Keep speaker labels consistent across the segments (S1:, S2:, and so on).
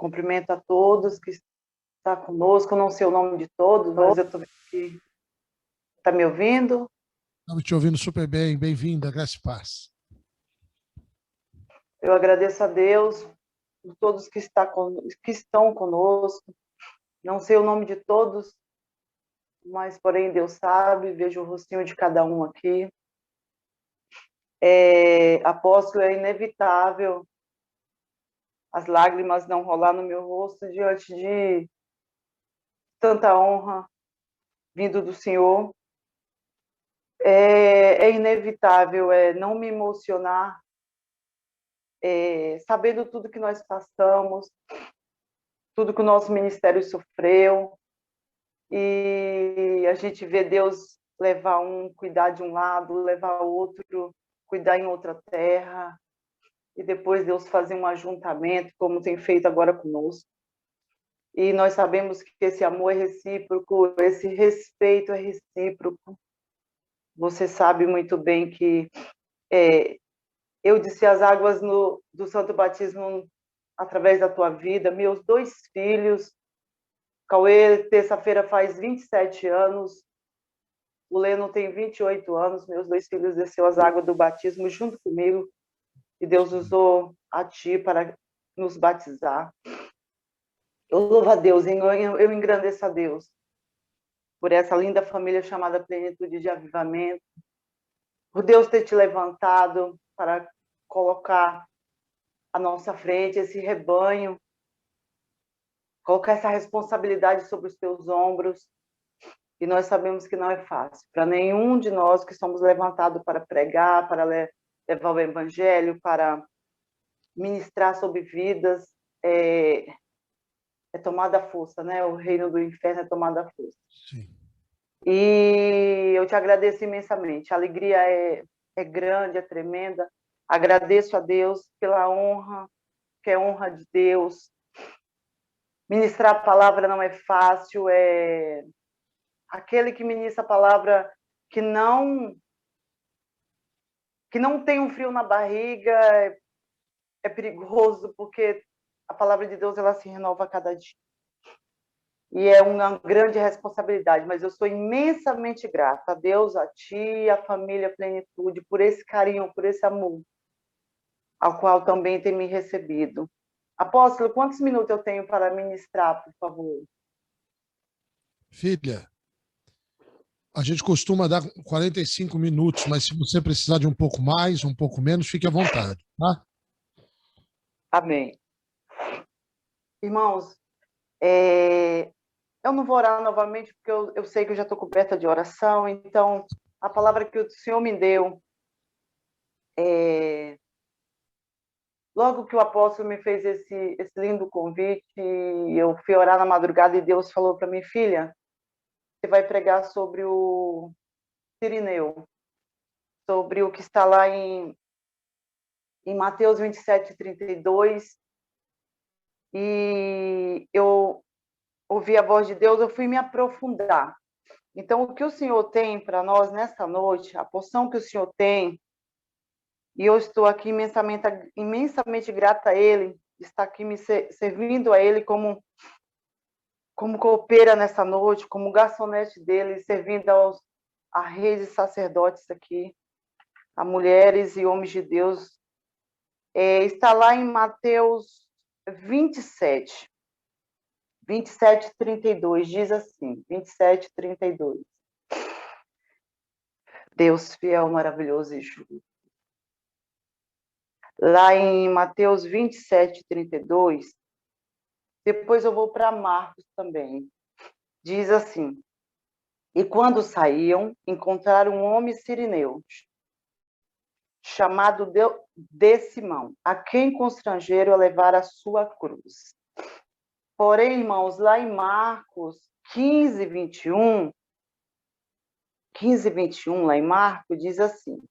S1: cumprimento a todos que estão conosco. Eu não sei o nome de todos, mas eu estou vendo que está me ouvindo.
S2: Estamos te ouvindo super bem. Bem-vinda, graça e paz.
S1: Eu agradeço a Deus por todos que estão conosco. Não sei o nome de todos, mas, porém, Deus sabe. Vejo o rostinho de cada um aqui. Apóstolo, é inevitável as lágrimas não rolar no meu rosto diante de tanta honra vindo do Senhor. É inevitável não me emocionar, sabendo tudo que nós passamos, tudo que o nosso ministério sofreu, e a gente vê Deus levar um, cuidar de um lado, levar outro, cuidar em outra terra, e depois Deus fazer um ajuntamento, como tem feito agora conosco. E nós sabemos que esse amor é recíproco, esse respeito é recíproco. Você sabe muito bem que eu desci as águas do Santo Batismo através da tua vida. Meus 2 filhos, Cauê, terça-feira faz 27 anos, o Leno tem 28 anos, meus 2 filhos desceu as águas do batismo junto comigo, e Deus usou a ti para nos batizar. Eu louvo a Deus, eu engrandeço a Deus por essa linda família chamada Plenitude de Avivamento, por Deus ter te levantado para colocar à nossa frente esse rebanho, colocar essa responsabilidade sobre os teus ombros. E nós sabemos que não é fácil para nenhum de nós que somos levantados para pregar, para levar o evangelho, para ministrar sobre vidas. É tomada a força, né? O reino do inferno é tomada a força.
S2: Sim.
S1: E eu te agradeço imensamente. A alegria é grande, é tremenda. Agradeço a Deus pela honra, que é honra de Deus. Ministrar a palavra não é fácil, aquele que ministra a palavra que não tem um frio na barriga é perigoso, porque a palavra de Deus ela se renova a cada dia. E é uma grande responsabilidade, mas eu sou imensamente grata a Deus, a ti, a família Plenitude, por esse carinho, por esse amor, ao qual também tem me recebido. Apóstolo, quantos minutos eu tenho para ministrar, por favor?
S2: Filha, a gente costuma dar 45 minutos, mas se você precisar de um pouco mais, um pouco menos, fique à vontade, tá?
S1: Amém. Irmãos, eu não vou orar novamente, porque eu sei que eu já estou coberta de oração, então a palavra que o Senhor me deu, logo que o apóstolo me fez esse lindo convite, eu fui orar na madrugada e Deus falou para mim: filha, você vai pregar sobre o Cirineu, sobre o que está lá em Mateus 27:32, e eu ouvi a voz de Deus, eu fui me aprofundar. Então, o que o Senhor tem para nós nesta noite, a porção que o Senhor tem, e eu estou aqui imensamente grata a Ele, estar aqui me servindo a Ele como copeira nessa noite, como garçonete dele, servindo a reis e sacerdotes aqui, a mulheres e homens de Deus. Está lá em Mateus 27, 27:32, diz assim, 27:32. Deus fiel, maravilhoso e justo. Lá em Mateus 27:32, depois eu vou para Marcos também. Diz assim: e quando saíam, encontraram um homem sirineu, chamado de Simão, a quem constrangeram a levar a sua cruz. Porém, irmãos, lá em Marcos 15:21, lá em Marcos, diz assim: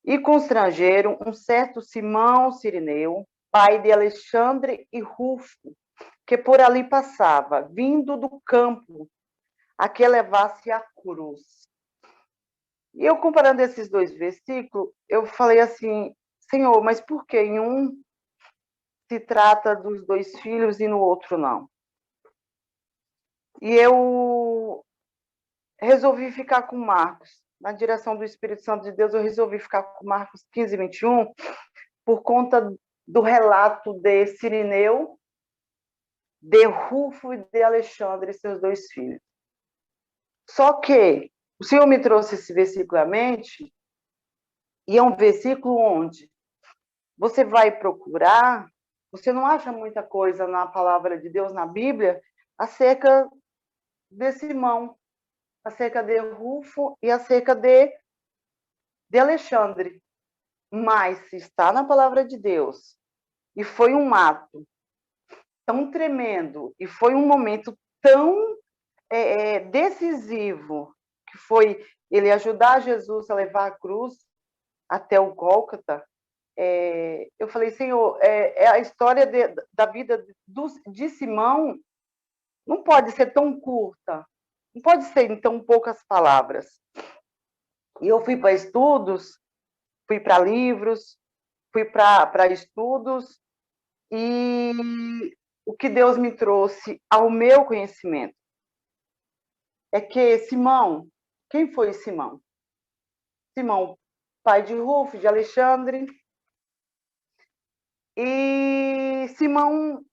S1: e constrangeram um certo Simão Cirineu, pai de Alexandre e Rufo, que por ali passava, vindo do campo, a que levasse a cruz. E eu, comparando esses 2 versículos, eu falei assim: Senhor, mas por que em um se trata dos 2 filhos e no outro não. E eu resolvi ficar com Marcos. Na direção do Espírito Santo de Deus, eu resolvi ficar com Marcos 15, 21, por conta do relato de Cirineu, de Rufo e de Alexandre, seus 2 filhos. Só que o Senhor me trouxe esse versículo à mente, e é um versículo onde você vai procurar, você não acha muita coisa na palavra de Deus, na Bíblia, acerca de Simão, acerca de Rufo e acerca de Alexandre. Mas se está na palavra de Deus, e foi um ato tão tremendo, e foi um momento tão decisivo, que foi ele ajudar Jesus a levar a cruz até o Gólgota, eu falei, Senhor, a história da vida de Simão não pode ser tão curta, não pode ser em tão poucas palavras. E eu fui para estudos, fui para livros, fui para estudos, e o que Deus me trouxe ao meu conhecimento é que Simão, quem foi Simão? Simão, pai de Rufo, de Alexandre, e Simão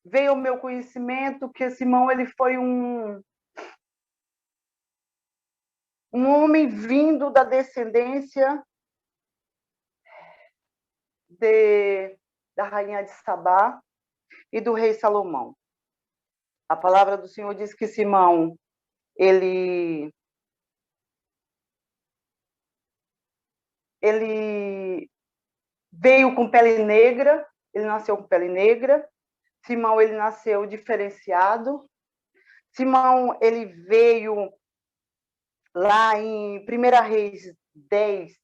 S1: veio ao meu conhecimento que Simão ele foi um homem vindo da descendência da rainha de Sabá e do rei Salomão. A palavra do Senhor diz que Simão, ele veio com pele negra, ele nasceu com pele negra. Simão, ele nasceu diferenciado. Simão, ele veio lá em 1 Reis 10.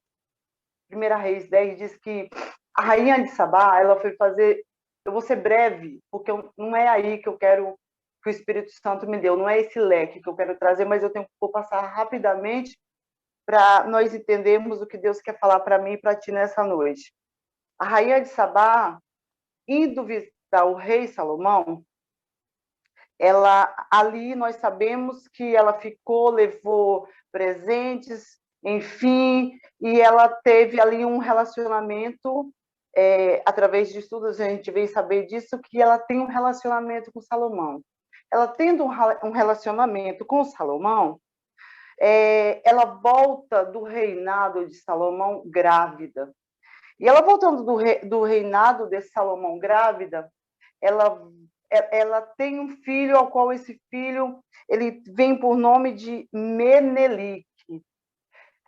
S1: 1 Reis 10 diz que a rainha de Sabá, ela foi fazer... Eu vou ser breve, porque não é aí que eu quero que o Espírito Santo me deu, não é esse leque que eu quero trazer, mas vou passar rapidamente para nós entendermos o que Deus quer falar para mim e para ti nessa noite. A rainha de Sabá, indo visitar o rei Salomão, ali nós sabemos que ela ficou, levou presentes, enfim, e ela teve ali um relacionamento, através de estudos a gente veio saber disso, que ela tem um relacionamento com Salomão. Ela tendo um relacionamento com Salomão, ela volta do reinado de Salomão grávida. E ela voltando do reinado de Salomão grávida, ela tem um filho, ao qual esse filho ele vem por nome de Menelique.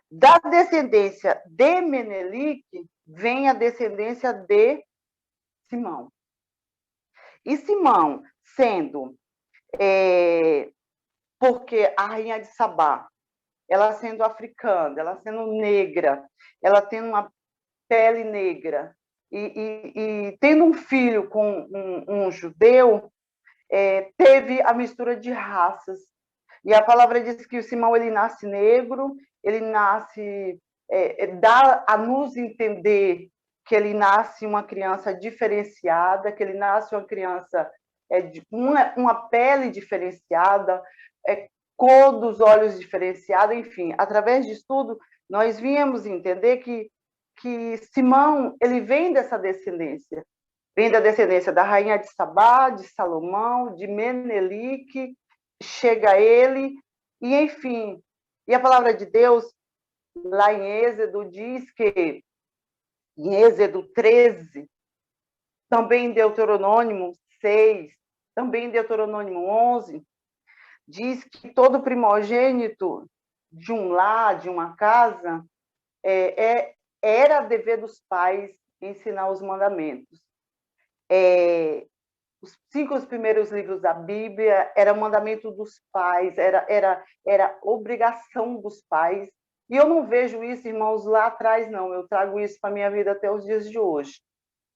S1: Da descendência de Menelique vem a descendência de Simão. E Simão, porque a rainha de Sabá, ela sendo africana, ela sendo negra, ela tendo uma pele negra, e tendo um filho com um judeu, teve a mistura de raças. E a palavra diz que o Simão ele nasce negro, ele nasce, dá a nos entender que ele nasce uma criança diferenciada, que ele nasce uma criança de uma pele diferenciada, cor dos olhos diferenciada, enfim. Através de estudo, nós viemos entender que Simão ele vem dessa descendência, vem da descendência da rainha de Sabá, de Salomão, de Menelique, chega ele, e enfim. E a palavra de Deus, lá em Êxodo, diz que, em Êxodo 13, também em Deuteronômio 6, também em Deuteronômio 11, diz que todo primogênito de um lar, de uma casa, era dever dos pais ensinar os mandamentos. Os 5 primeiros livros da Bíblia era mandamento dos pais, era obrigação dos pais. E eu não vejo isso, irmãos, lá atrás, não. Eu trago isso para a minha vida até os dias de hoje.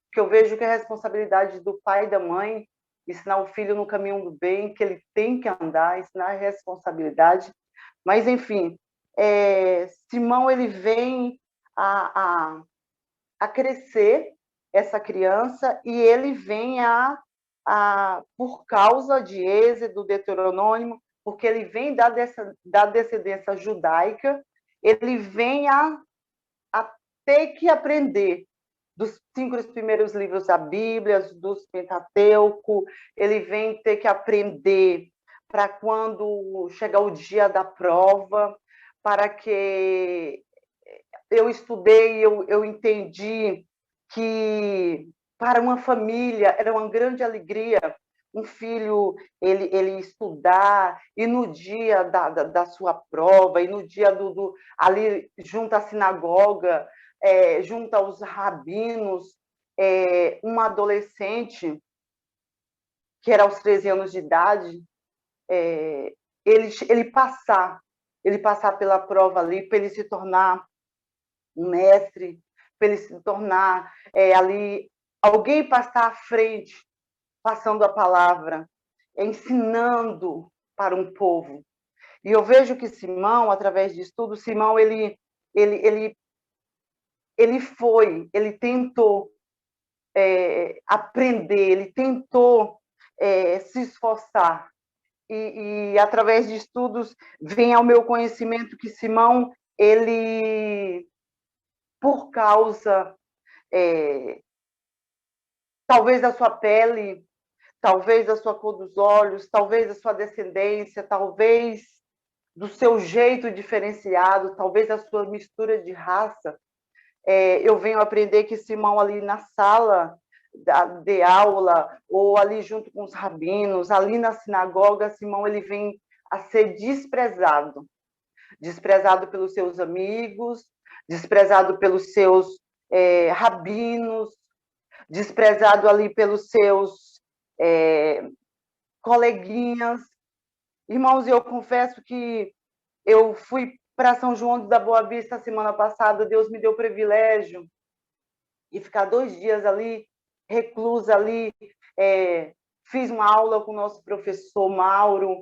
S1: Porque eu vejo que é a responsabilidade do pai e da mãe ensinar o filho no caminho do bem, que ele tem que andar, ensinar a responsabilidade. Mas, enfim, Simão, ele vem a, a, a crescer essa criança, e ele vem por causa de Êxodo, Deuteronômio, porque ele vem da descendência judaica, ele vem a ter que aprender dos 5 primeiros livros da Bíblia, dos Pentateuco, ele vem ter que aprender para quando chegar o dia da prova, para que eu estudei, eu entendi que para uma família era uma grande alegria um filho ele estudar, e no dia da sua prova, e no dia ali junto à sinagoga, junto aos rabinos, uma adolescente, que era aos 13 anos de idade, ele passar pela prova ali, para ele se tornar um mestre, para ele se tornar ali alguém para estar à frente, passando a palavra, ensinando para um povo. E eu vejo que Simão, através de estudo, Simão ele tentou aprender, ele tentou se esforçar. E através de estudos vem ao meu conhecimento que Simão, ele, por causa talvez da sua pele, talvez da sua cor dos olhos, talvez da sua descendência, talvez do seu jeito diferenciado, talvez da sua mistura de raça, eu venho aprender que Simão ali na sala de aula, ou ali junto com os rabinos, ali na sinagoga, Simão ele vem a ser desprezado pelos seus amigos, desprezado pelos seus rabinos, desprezado ali pelos seus coleguinhas. Irmãos, eu confesso que eu fui para São João da Boa Vista semana passada, Deus me deu o privilégio de ficar 2 dias ali, reclusa ali, fiz uma aula com o nosso professor Mauro,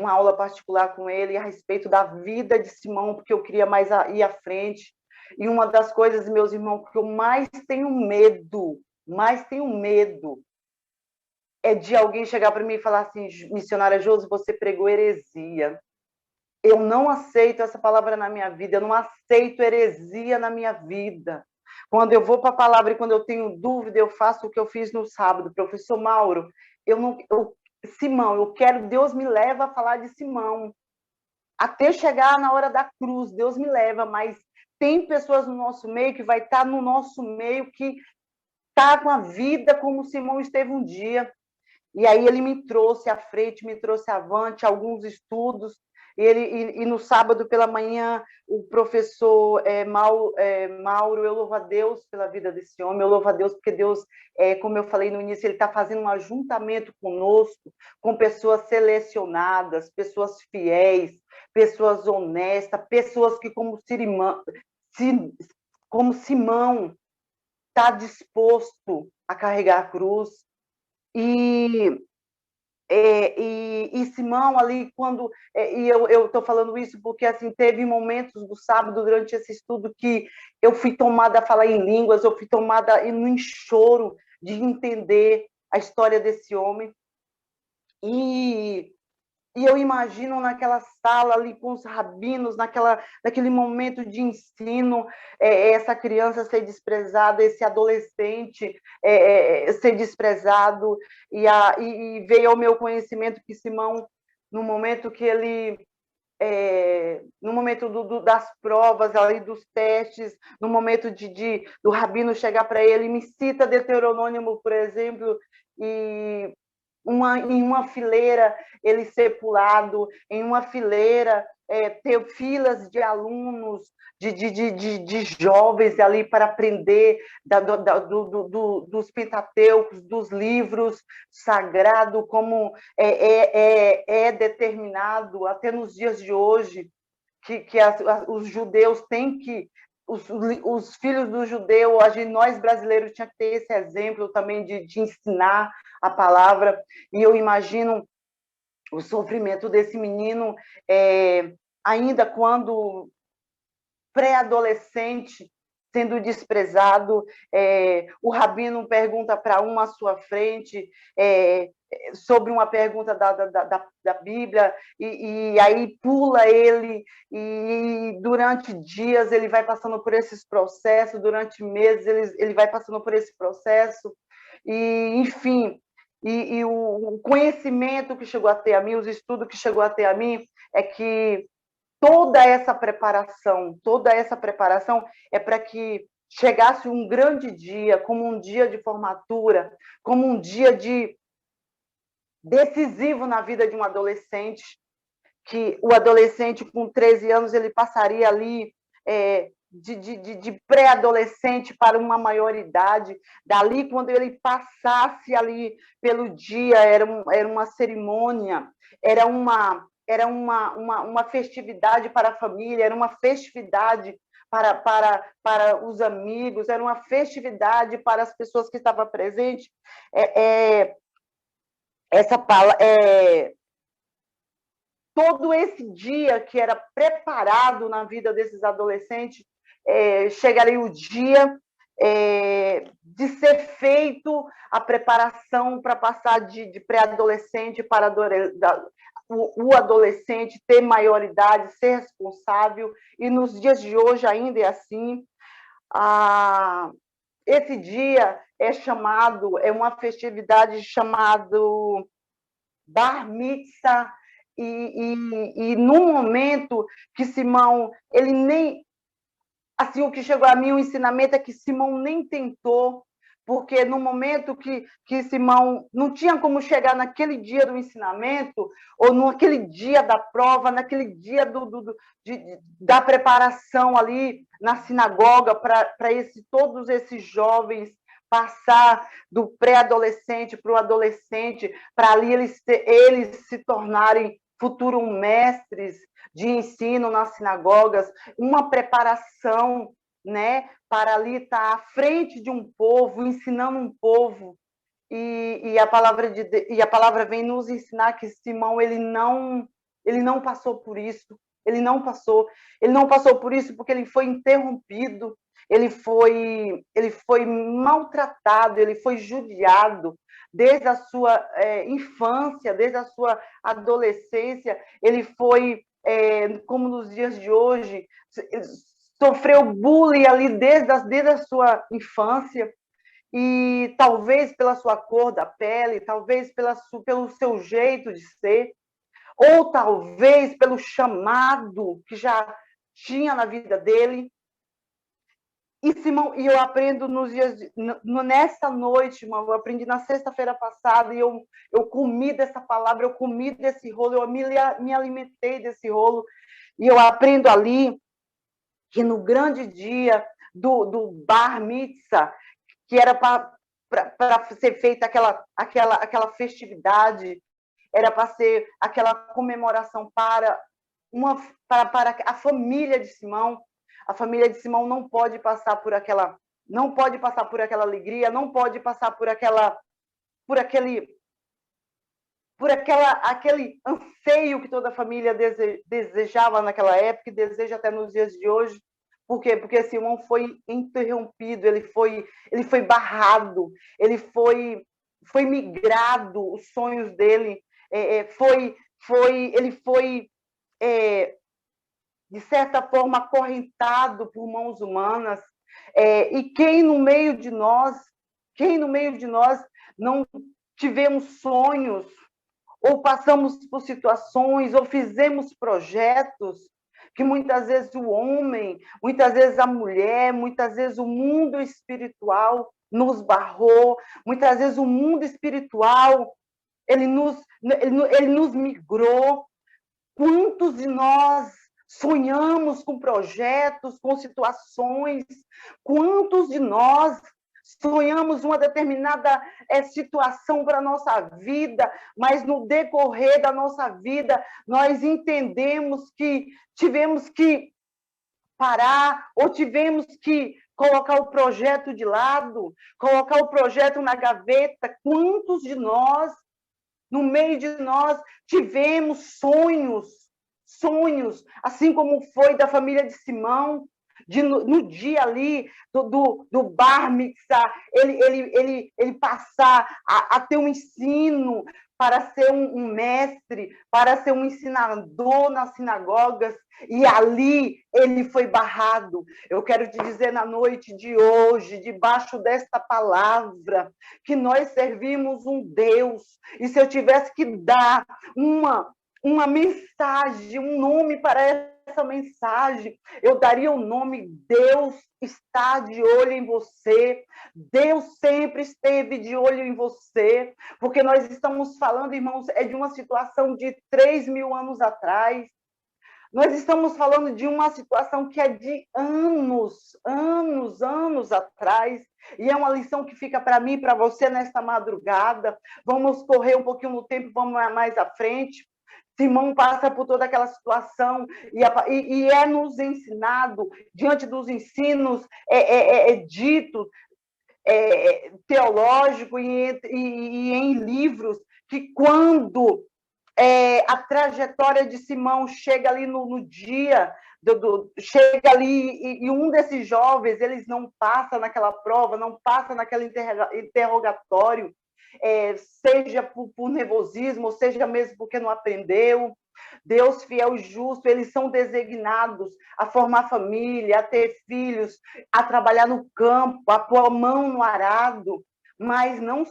S1: uma aula particular com ele a respeito da vida de Simão, porque eu queria mais ir à frente. E uma das coisas, meus irmãos, que eu mais tenho medo, é de alguém chegar para mim e falar assim: missionária Josi, você pregou heresia. Eu não aceito essa palavra na minha vida, eu não aceito heresia na minha vida. Quando eu vou para a palavra e quando eu tenho dúvida, eu faço o que eu fiz no sábado. Professor Mauro, Simão, eu quero, Deus me leva a falar de Simão. Até chegar na hora da cruz, Deus me leva, mas tem pessoas no nosso meio que vai estar no nosso meio que está com a vida como Simão esteve um dia. E aí ele me trouxe à frente, me trouxe avante alguns estudos. E no sábado pela manhã, o professor Mauro, eu louvo a Deus pela vida desse homem, eu louvo a Deus porque Deus, como eu falei no início, ele está fazendo um ajuntamento conosco, com pessoas selecionadas, pessoas fiéis, pessoas honestas, pessoas que, como Simão, está disposto a carregar a cruz. E Simão ali, quando... e eu estou falando isso porque assim, teve momentos do sábado, durante esse estudo, que eu fui tomada a falar em línguas, eu fui tomada no choro de entender a história desse homem. E eu imagino naquela sala ali com os rabinos, naquele momento de ensino, essa criança ser desprezada, esse adolescente ser desprezado, e veio ao meu conhecimento que Simão, no momento que ele, no momento das provas, ali, dos testes, no momento do rabino chegar para ele, me cita Deuteronômio, por exemplo, e em uma fileira ele ser pulado, em uma fileira ter filas de alunos, de jovens ali para aprender dos Pentateucos, dos livros sagrados, como é determinado até nos dias de hoje, que os judeus têm que... Os filhos do judeu, nós brasileiros tinha que ter esse exemplo também de ensinar a palavra. E eu imagino o sofrimento desse menino, ainda quando pré-adolescente sendo desprezado, o rabino pergunta para um à sua frente sobre uma pergunta da Bíblia, e aí pula ele, e durante dias ele vai passando por esses processos, durante meses ele vai passando por esse processo, e enfim, e o conhecimento que chegou até a mim, os estudos que chegou até a mim, é que toda essa preparação é para que chegasse um grande dia, como um dia de formatura, como um dia decisivo na vida de um adolescente, que o adolescente com 13 anos ele passaria ali de pré-adolescente para uma maioridade, dali quando ele passasse ali pelo dia, era uma cerimônia, era uma festividade para a família, era uma festividade para os amigos, era uma festividade para as pessoas que estavam presentes. Todo esse dia que era preparado na vida desses adolescentes, chegaria o dia de ser feito a preparação para passar de pré-adolescente para o adolescente, ter maioridade, ser responsável, e nos dias de hoje ainda é assim. Esse dia é uma festividade chamada Bar Mitzvah, e no momento que Simão, ele nem, assim, o que chegou a mim, o ensinamento é que Simão nem tentou, porque no momento que Simão não tinha como chegar naquele dia do ensinamento, ou naquele dia da prova, naquele dia da preparação ali na sinagoga, para todos esses jovens passar do pré-adolescente para o adolescente, para ali eles se tornarem futuros mestres de ensino nas sinagogas, uma preparação, né, para ali estar à frente de um povo, ensinando um povo. E a palavra vem nos ensinar que Simão ele não passou por isso. Ele não passou por isso porque ele foi interrompido, ele foi maltratado, ele foi judiado desde a sua infância, desde a sua adolescência. Ele foi, como nos dias de hoje, sofreu bullying ali desde a sua infância, e talvez pela sua cor da pele, talvez pelo seu jeito de ser, ou talvez pelo chamado que já tinha na vida dele. E Simão, e eu aprendo nessa noite, irmão, eu aprendi na sexta-feira passada, e eu comi dessa palavra, eu comi desse rolo, eu me alimentei desse rolo, e eu aprendo ali que no grande dia do Bar Mitzvah, que era para ser feita aquela festividade, era para ser aquela comemoração para a família de Simão. A família de Simão não pode passar por aquela alegria, não pode passar por aquele anseio que toda a família desejava naquela época e deseja até nos dias de hoje. Por quê? Porque Simão foi interrompido, ele foi barrado, ele foi migrado, os sonhos dele, ele foi de certa forma acorrentado por mãos humanas, e quem no meio de nós não tivemos sonhos, ou passamos por situações, ou fizemos projetos que muitas vezes o homem, muitas vezes a mulher, muitas vezes o mundo espiritual nos barrou, muitas vezes o mundo espiritual ele nos migrou. Quantos de nós sonhamos com projetos, com situações? Quantos de nós sonhamos uma determinada situação para a nossa vida, mas no decorrer da nossa vida nós entendemos que tivemos que parar, ou tivemos que colocar o projeto de lado, colocar o projeto na gaveta? Quantos de nós, no meio de nós, tivemos sonhos, assim como foi da família de Simão, no dia ali do bar mitzvah, ele passar a ter um ensino para ser um mestre, para ser um ensinador nas sinagogas, e ali ele foi barrado. Eu quero te dizer na noite de hoje, debaixo desta palavra, que nós servimos um Deus, e se eu tivesse que dar uma mensagem, um nome para essa mensagem, eu daria o nome: Deus está de olho em você. Deus sempre esteve de olho em você, porque nós estamos falando, irmãos, de uma situação de 3.000 anos atrás. Nós estamos falando de uma situação que é de anos atrás, e é uma lição que fica para mim e para você nesta madrugada. Vamos correr um pouquinho no tempo, vamos mais à frente. Simão passa por toda aquela situação e é nos ensinado, diante dos ensinos dito, teológico e em livros, que quando a trajetória de Simão chega ali no dia, chega ali e um desses jovens, eles não passa naquela prova, não passa naquele interrogatório, seja por nervosismo, ou seja mesmo porque não aprendeu. Deus fiel e justo, eles são designados a formar família, a ter filhos, a trabalhar no campo, a pôr a mão no arado, mas não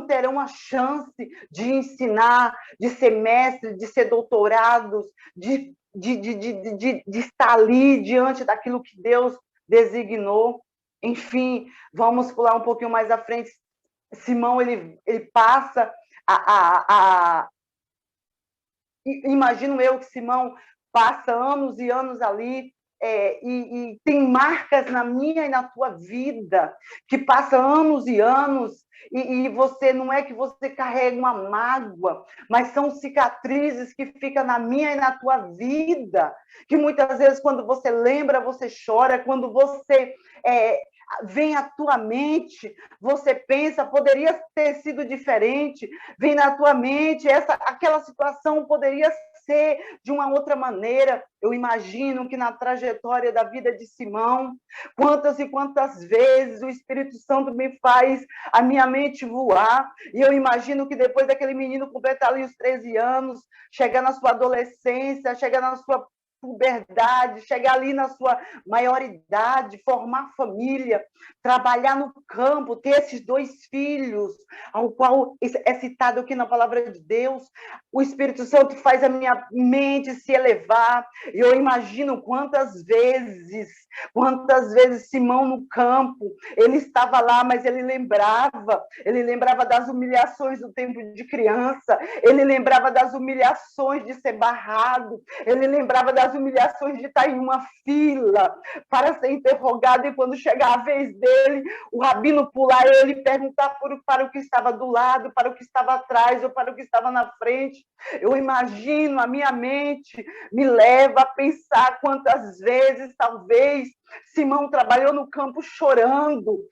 S1: terão a chance de ensinar, de ser mestre, de ser doutorados, de estar ali diante daquilo que Deus designou. Enfim, vamos pular um pouquinho mais à frente. Simão, ele passa imagino eu que Simão passa anos e anos ali, e tem marcas na minha e na tua vida, que passa anos e anos, e você, não é que você carrega uma mágoa, mas são cicatrizes que ficam na minha e na tua vida, que muitas vezes quando você lembra, você chora, quando você vem à tua mente, você pensa, poderia ter sido diferente, vem na tua mente, aquela situação poderia ser de uma outra maneira. Eu imagino que na trajetória da vida de Simão, quantas e quantas vezes o Espírito Santo me faz a minha mente voar, e eu imagino que depois daquele menino completar ali os 13 anos, chegar na sua adolescência, chegar na sua puberdade, chegar ali na sua maioridade, formar família, trabalhar no campo, ter esses 2 filhos, ao qual é citado aqui na palavra de Deus. O Espírito Santo faz a minha mente se elevar, e eu imagino quantas vezes Simão no campo, ele estava lá, mas ele lembrava das humilhações do tempo de criança, ele lembrava das humilhações de ser barrado, ele lembrava das humilhações de estar em uma fila para ser interrogado, e quando chegar a vez dele, o rabino pular ele e perguntar para o que estava do lado, para o que estava atrás ou para o que estava na frente. Eu imagino, a minha mente me leva a pensar quantas vezes, talvez, Simão trabalhou no campo chorando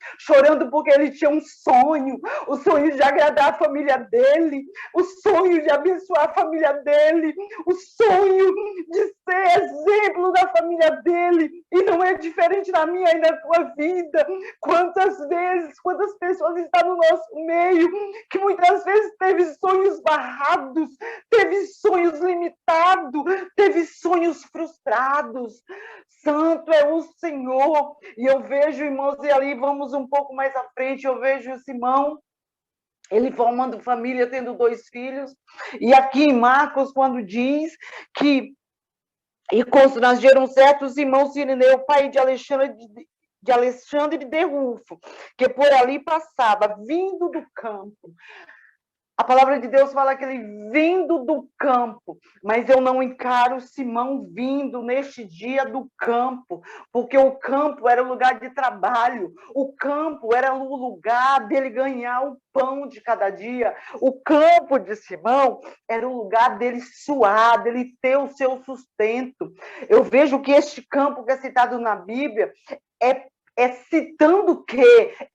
S1: porque ele tinha um sonho, o sonho de agradar a família dele, o sonho de abençoar a família dele, o sonho de ser exemplo da família dele, e não é diferente na minha e na tua vida. Quantas vezes, quantas pessoas estão no nosso meio, que muitas vezes teve sonhos barrados, teve sonhos limitados, teve sonhos frustrados. Santo é o Senhor. E eu vejo, irmãos, e ali vamos um pouco mais à frente, eu vejo Simão, ele formando família, tendo 2 filhos. E aqui em Marcos, quando diz que e constrangeram certos irmãos Cirineu, pai de Alexandre de Rufo, que por ali passava, vindo do campo. A palavra de Deus fala que ele vindo do campo, mas eu não encaro Simão vindo neste dia do campo, porque o campo era o lugar de trabalho, o campo era o lugar dele ganhar o pão de cada dia, o campo de Simão era o lugar dele suar, dele ter o seu sustento. Eu vejo que este campo que é citado na Bíblia citando que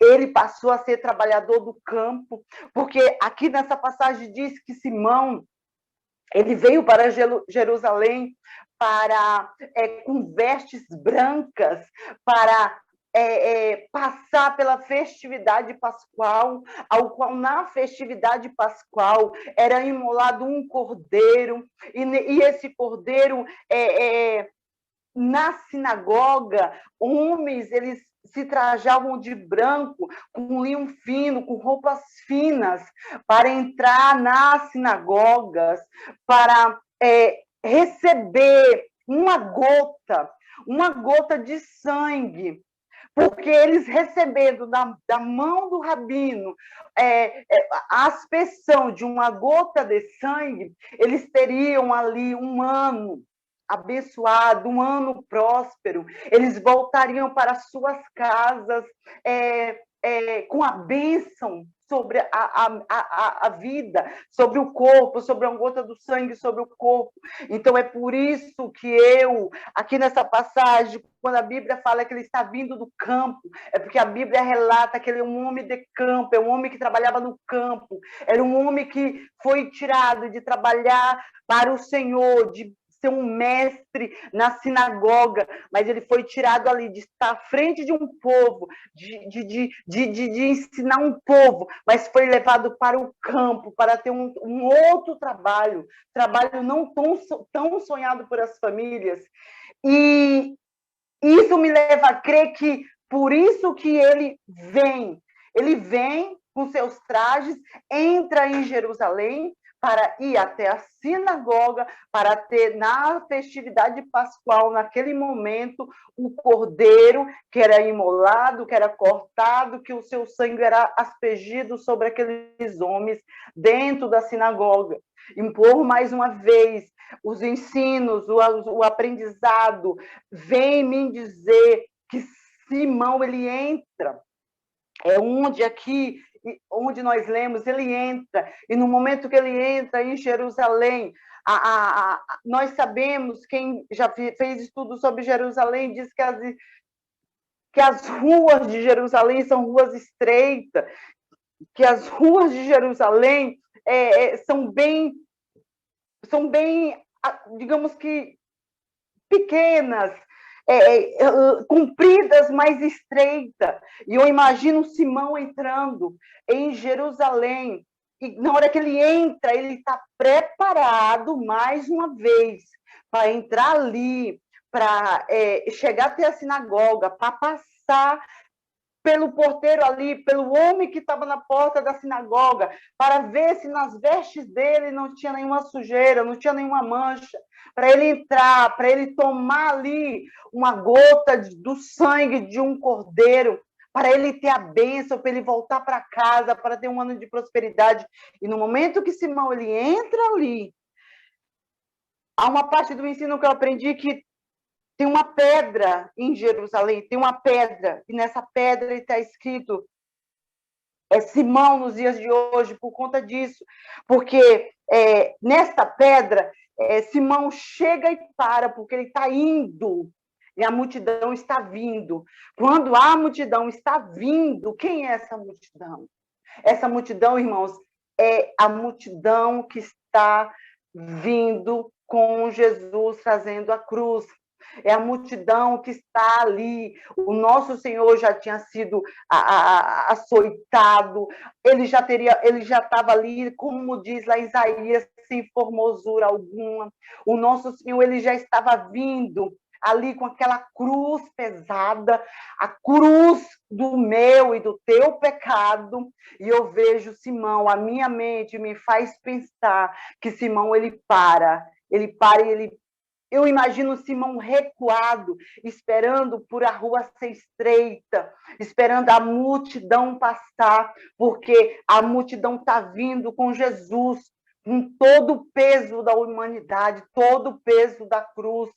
S1: ele passou a ser trabalhador do campo, porque aqui nessa passagem diz que Simão, Ele veio para Jerusalém com vestes brancas, para passar pela festividade pascual, ao qual na festividade pascual era imolado um cordeiro, e esse cordeiro na sinagoga, homens, eles se trajavam de branco, com linho fino, com roupas finas, para entrar nas sinagogas, para receber uma gota de sangue, porque eles recebendo da mão do rabino a aspersão de uma gota de sangue, eles teriam ali um ano abençoado, um ano próspero, eles voltariam para suas casas com a bênção sobre a vida, sobre o corpo, sobre a gota do sangue sobre o corpo. Então, é por isso que aqui nessa passagem, quando a Bíblia fala que ele está vindo do campo, é porque a Bíblia relata que ele é um homem de campo, é um homem que trabalhava no campo, era um homem que foi tirado de trabalhar para o Senhor, de ser um mestre na sinagoga, mas ele foi tirado ali de estar à frente de um povo, de ensinar um povo, mas foi levado para o campo para ter um outro trabalho não tão sonhado por as famílias. E isso me leva a crer que por isso que ele vem com seus trajes, entra em Jerusalém, para ir até a sinagoga, para ter na festividade pascual, naquele momento, o cordeiro que era imolado, que era cortado, que o seu sangue era aspergido sobre aqueles homens dentro da sinagoga. Impor mais uma vez os ensinos, o aprendizado, vem me dizer que Simão, ele entra, onde nós lemos, ele entra, e no momento que ele entra em Jerusalém, nós sabemos, quem já fez estudo sobre Jerusalém, diz que as ruas de Jerusalém são ruas estreitas, que as ruas de Jerusalém são bem, digamos que, pequenas, compridas, mas estreitas. E eu imagino Simão entrando em Jerusalém, e na hora que ele entra, ele está preparado mais uma vez para entrar ali, para chegar até a sinagoga, para passar pelo porteiro ali, pelo homem que estava na porta da sinagoga, para ver se nas vestes dele não tinha nenhuma sujeira, não tinha nenhuma mancha, para ele entrar, para ele tomar ali uma gota do sangue de um cordeiro, para ele ter a bênção, para ele voltar para casa, para ter um ano de prosperidade. E no momento que Simão ele entra ali, há uma parte do ensino que eu aprendi que tem uma pedra em Jerusalém, tem uma pedra, e nessa pedra está escrito Simão nos dias de hoje, por conta disso, porque nesta pedra, Simão chega e para, porque ele está indo, e a multidão está vindo. Quando a multidão está vindo, quem é essa multidão? Essa multidão, irmãos, é a multidão que está vindo com Jesus trazendo a cruz. É a multidão que está ali. O nosso Senhor já tinha sido açoitado, ele já estava ali, como diz lá Isaías, sem formosura alguma. O nosso Senhor ele já estava vindo ali com aquela cruz pesada, a cruz do meu e do teu pecado, e eu vejo Simão, a minha mente me faz pensar que Simão ele para e eu imagino Simão recuado, esperando por a rua ser estreita, esperando a multidão passar, porque a multidão está vindo com Jesus, com todo o peso da humanidade, todo o peso da cruz.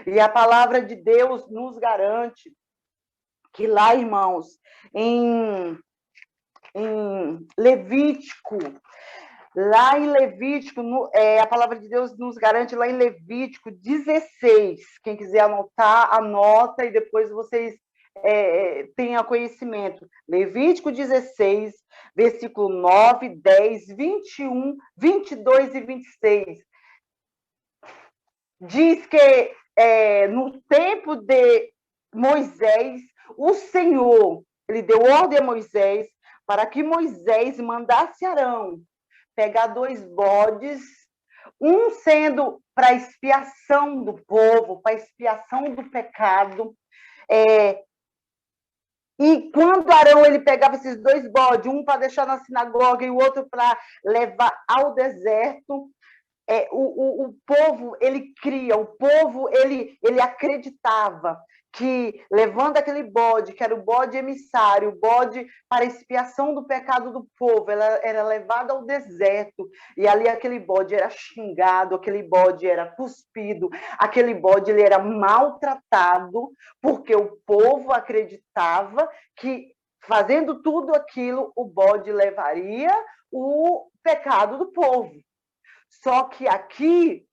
S1: E a palavra de Deus nos garante que lá, irmãos, em Levítico, lá em Levítico, a palavra de Deus nos garante lá em Levítico 16. Quem quiser anotar, anota e depois vocês tenham conhecimento. Levítico 16, versículo 9, 10, 21, 22 e 26. diz que no tempo de Moisés, o Senhor, ele deu ordem a Moisés para que Moisés mandasse Arão pegar 2 bodes, um sendo para expiação do povo, para expiação do pecado. E quando Arão ele pegava esses 2 bodes, um para deixar na sinagoga e o outro para levar ao deserto, o povo ele cria, o povo ele acreditava que levando aquele bode, que era o bode emissário, o bode para expiação do pecado do povo, ela era levada ao deserto, e ali aquele bode era xingado, aquele bode era cuspido, aquele bode ele era maltratado, porque o povo acreditava que fazendo tudo aquilo, o bode levaria o pecado do povo. Só que aqui,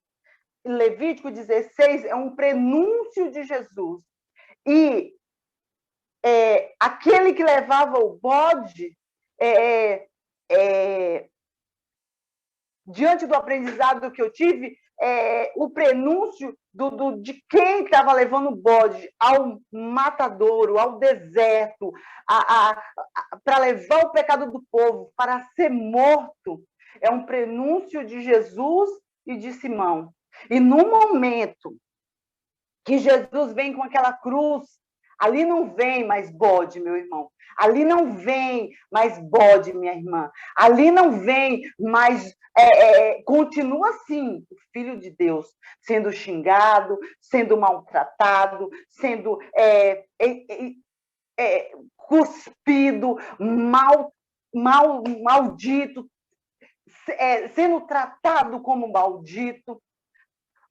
S1: Levítico 16 é um prenúncio de Jesus. E aquele que levava o bode, diante do aprendizado que eu tive, o prenúncio de quem estava levando o bode ao matadouro, ao deserto, para levar o pecado do povo, para ser morto, é um prenúncio de Jesus e de Simão. E no momento que Jesus vem com aquela cruz, ali não vem mais bode, meu irmão. Ali não vem mais bode, minha irmã. Ali não vem mais... continua assim, o Filho de Deus, sendo xingado, sendo maltratado, sendo cuspido, maldito, sendo tratado como maldito.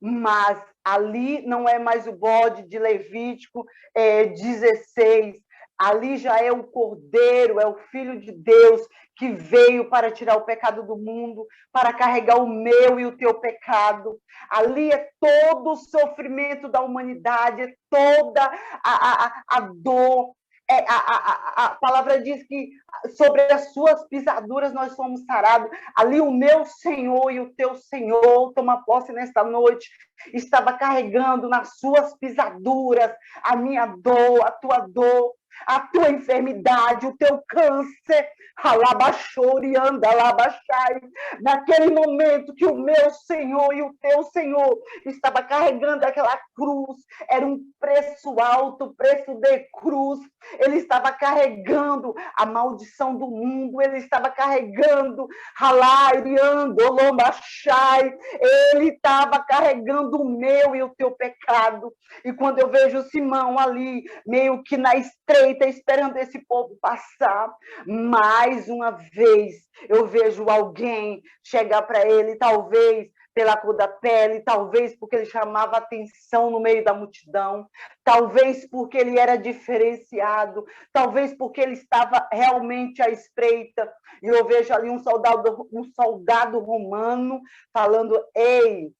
S1: Mas ali não é mais o bode de Levítico 16, ali já é o Cordeiro, é o Filho de Deus que veio para tirar o pecado do mundo, para carregar o meu e o teu pecado. Ali é todo o sofrimento da humanidade, é toda a dor. A palavra diz que sobre as suas pisaduras nós fomos sarados. Ali o meu Senhor e o teu Senhor, toma posse nesta noite, estava carregando nas suas pisaduras a minha dor, a tua enfermidade, o teu câncer. Naquele momento que o meu Senhor e o teu Senhor estava carregando aquela cruz, era um preço alto, preço de cruz. Ele estava carregando a maldição do mundo, ele estava carregando ele estava carregando o meu e o teu pecado. E quando eu vejo Simão ali, meio que na estreita, esperando esse povo passar, mais uma vez eu vejo alguém chegar para ele, talvez pela cor da pele, talvez porque ele chamava atenção no meio da multidão, talvez porque ele era diferenciado, talvez porque ele estava realmente à espreita. E eu vejo ali um soldado romano falando: ei,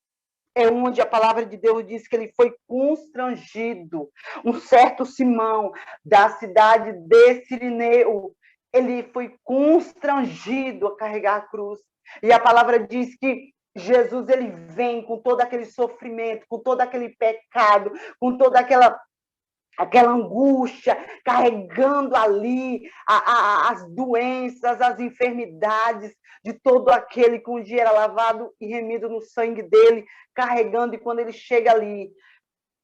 S1: é onde a palavra de Deus diz que ele foi constrangido. Um certo Simão, da cidade de Cirineu, ele foi constrangido a carregar a cruz. E a palavra diz que Jesus ele vem com todo aquele sofrimento, com todo aquele pecado, com toda aquela angústia, carregando ali as doenças, as enfermidades de todo aquele que um dia era lavado e remido no sangue dele, carregando. E quando ele chega ali,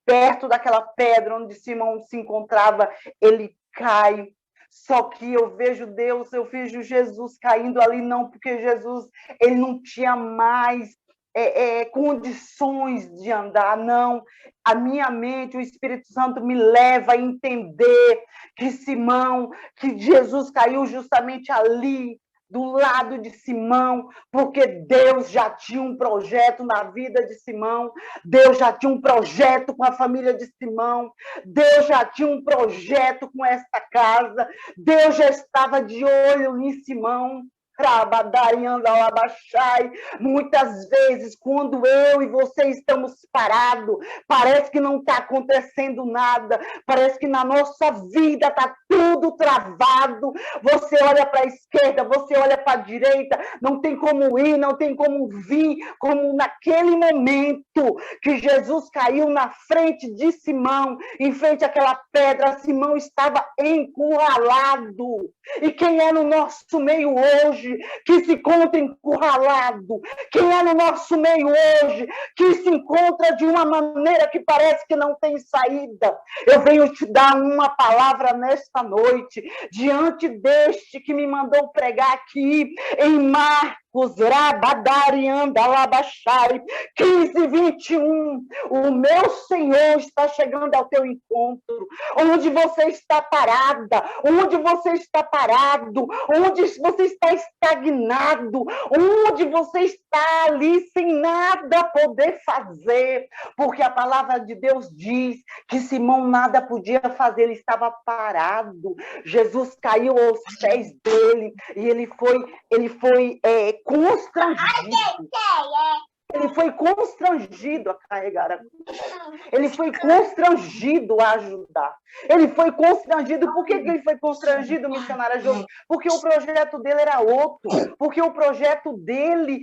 S1: perto daquela pedra onde Simão se encontrava, ele cai. Só que eu vejo Deus, eu vejo Jesus caindo ali, não porque Jesus ele não tinha mais condições de andar, não. A minha mente, o Espírito Santo me leva a entender que Jesus caiu justamente ali, do lado de Simão, porque Deus já tinha um projeto na vida de Simão, Deus já tinha um projeto com a família de Simão, Deus já tinha um projeto com esta casa, Deus já estava de olho em Simão. Muitas vezes, quando eu e você estamos parados, parece que não está acontecendo nada, parece que na nossa vida está tudo travado. Você olha para a esquerda, você olha para a direita, não tem como ir, não tem como vir, como naquele momento que Jesus caiu na frente de Simão, em frente àquela pedra, Simão estava encurralado. E quem é no nosso meio hoje que se encontra encurralado? Quem é no nosso meio hoje que se encontra de uma maneira que parece que não tem saída? Eu venho te dar uma palavra nesta noite, diante deste que me mandou pregar aqui em Marcos, Rabadarianda, Labachai, 15:21. O meu Senhor está chegando ao teu encontro. Onde você está parada, onde você está parado, onde você está estagnado, onde você está ali sem nada poder fazer, porque a palavra de Deus diz que Simão nada podia fazer, ele estava parado. Jesus caiu aos pés dele e ele foi constrangido. Ele foi constrangido a carregar a cruz. Ele foi constrangido a ajudar. Ele foi constrangido. Por que ele foi constrangido, missionária Jô? Porque o projeto dele era outro. Porque o projeto dele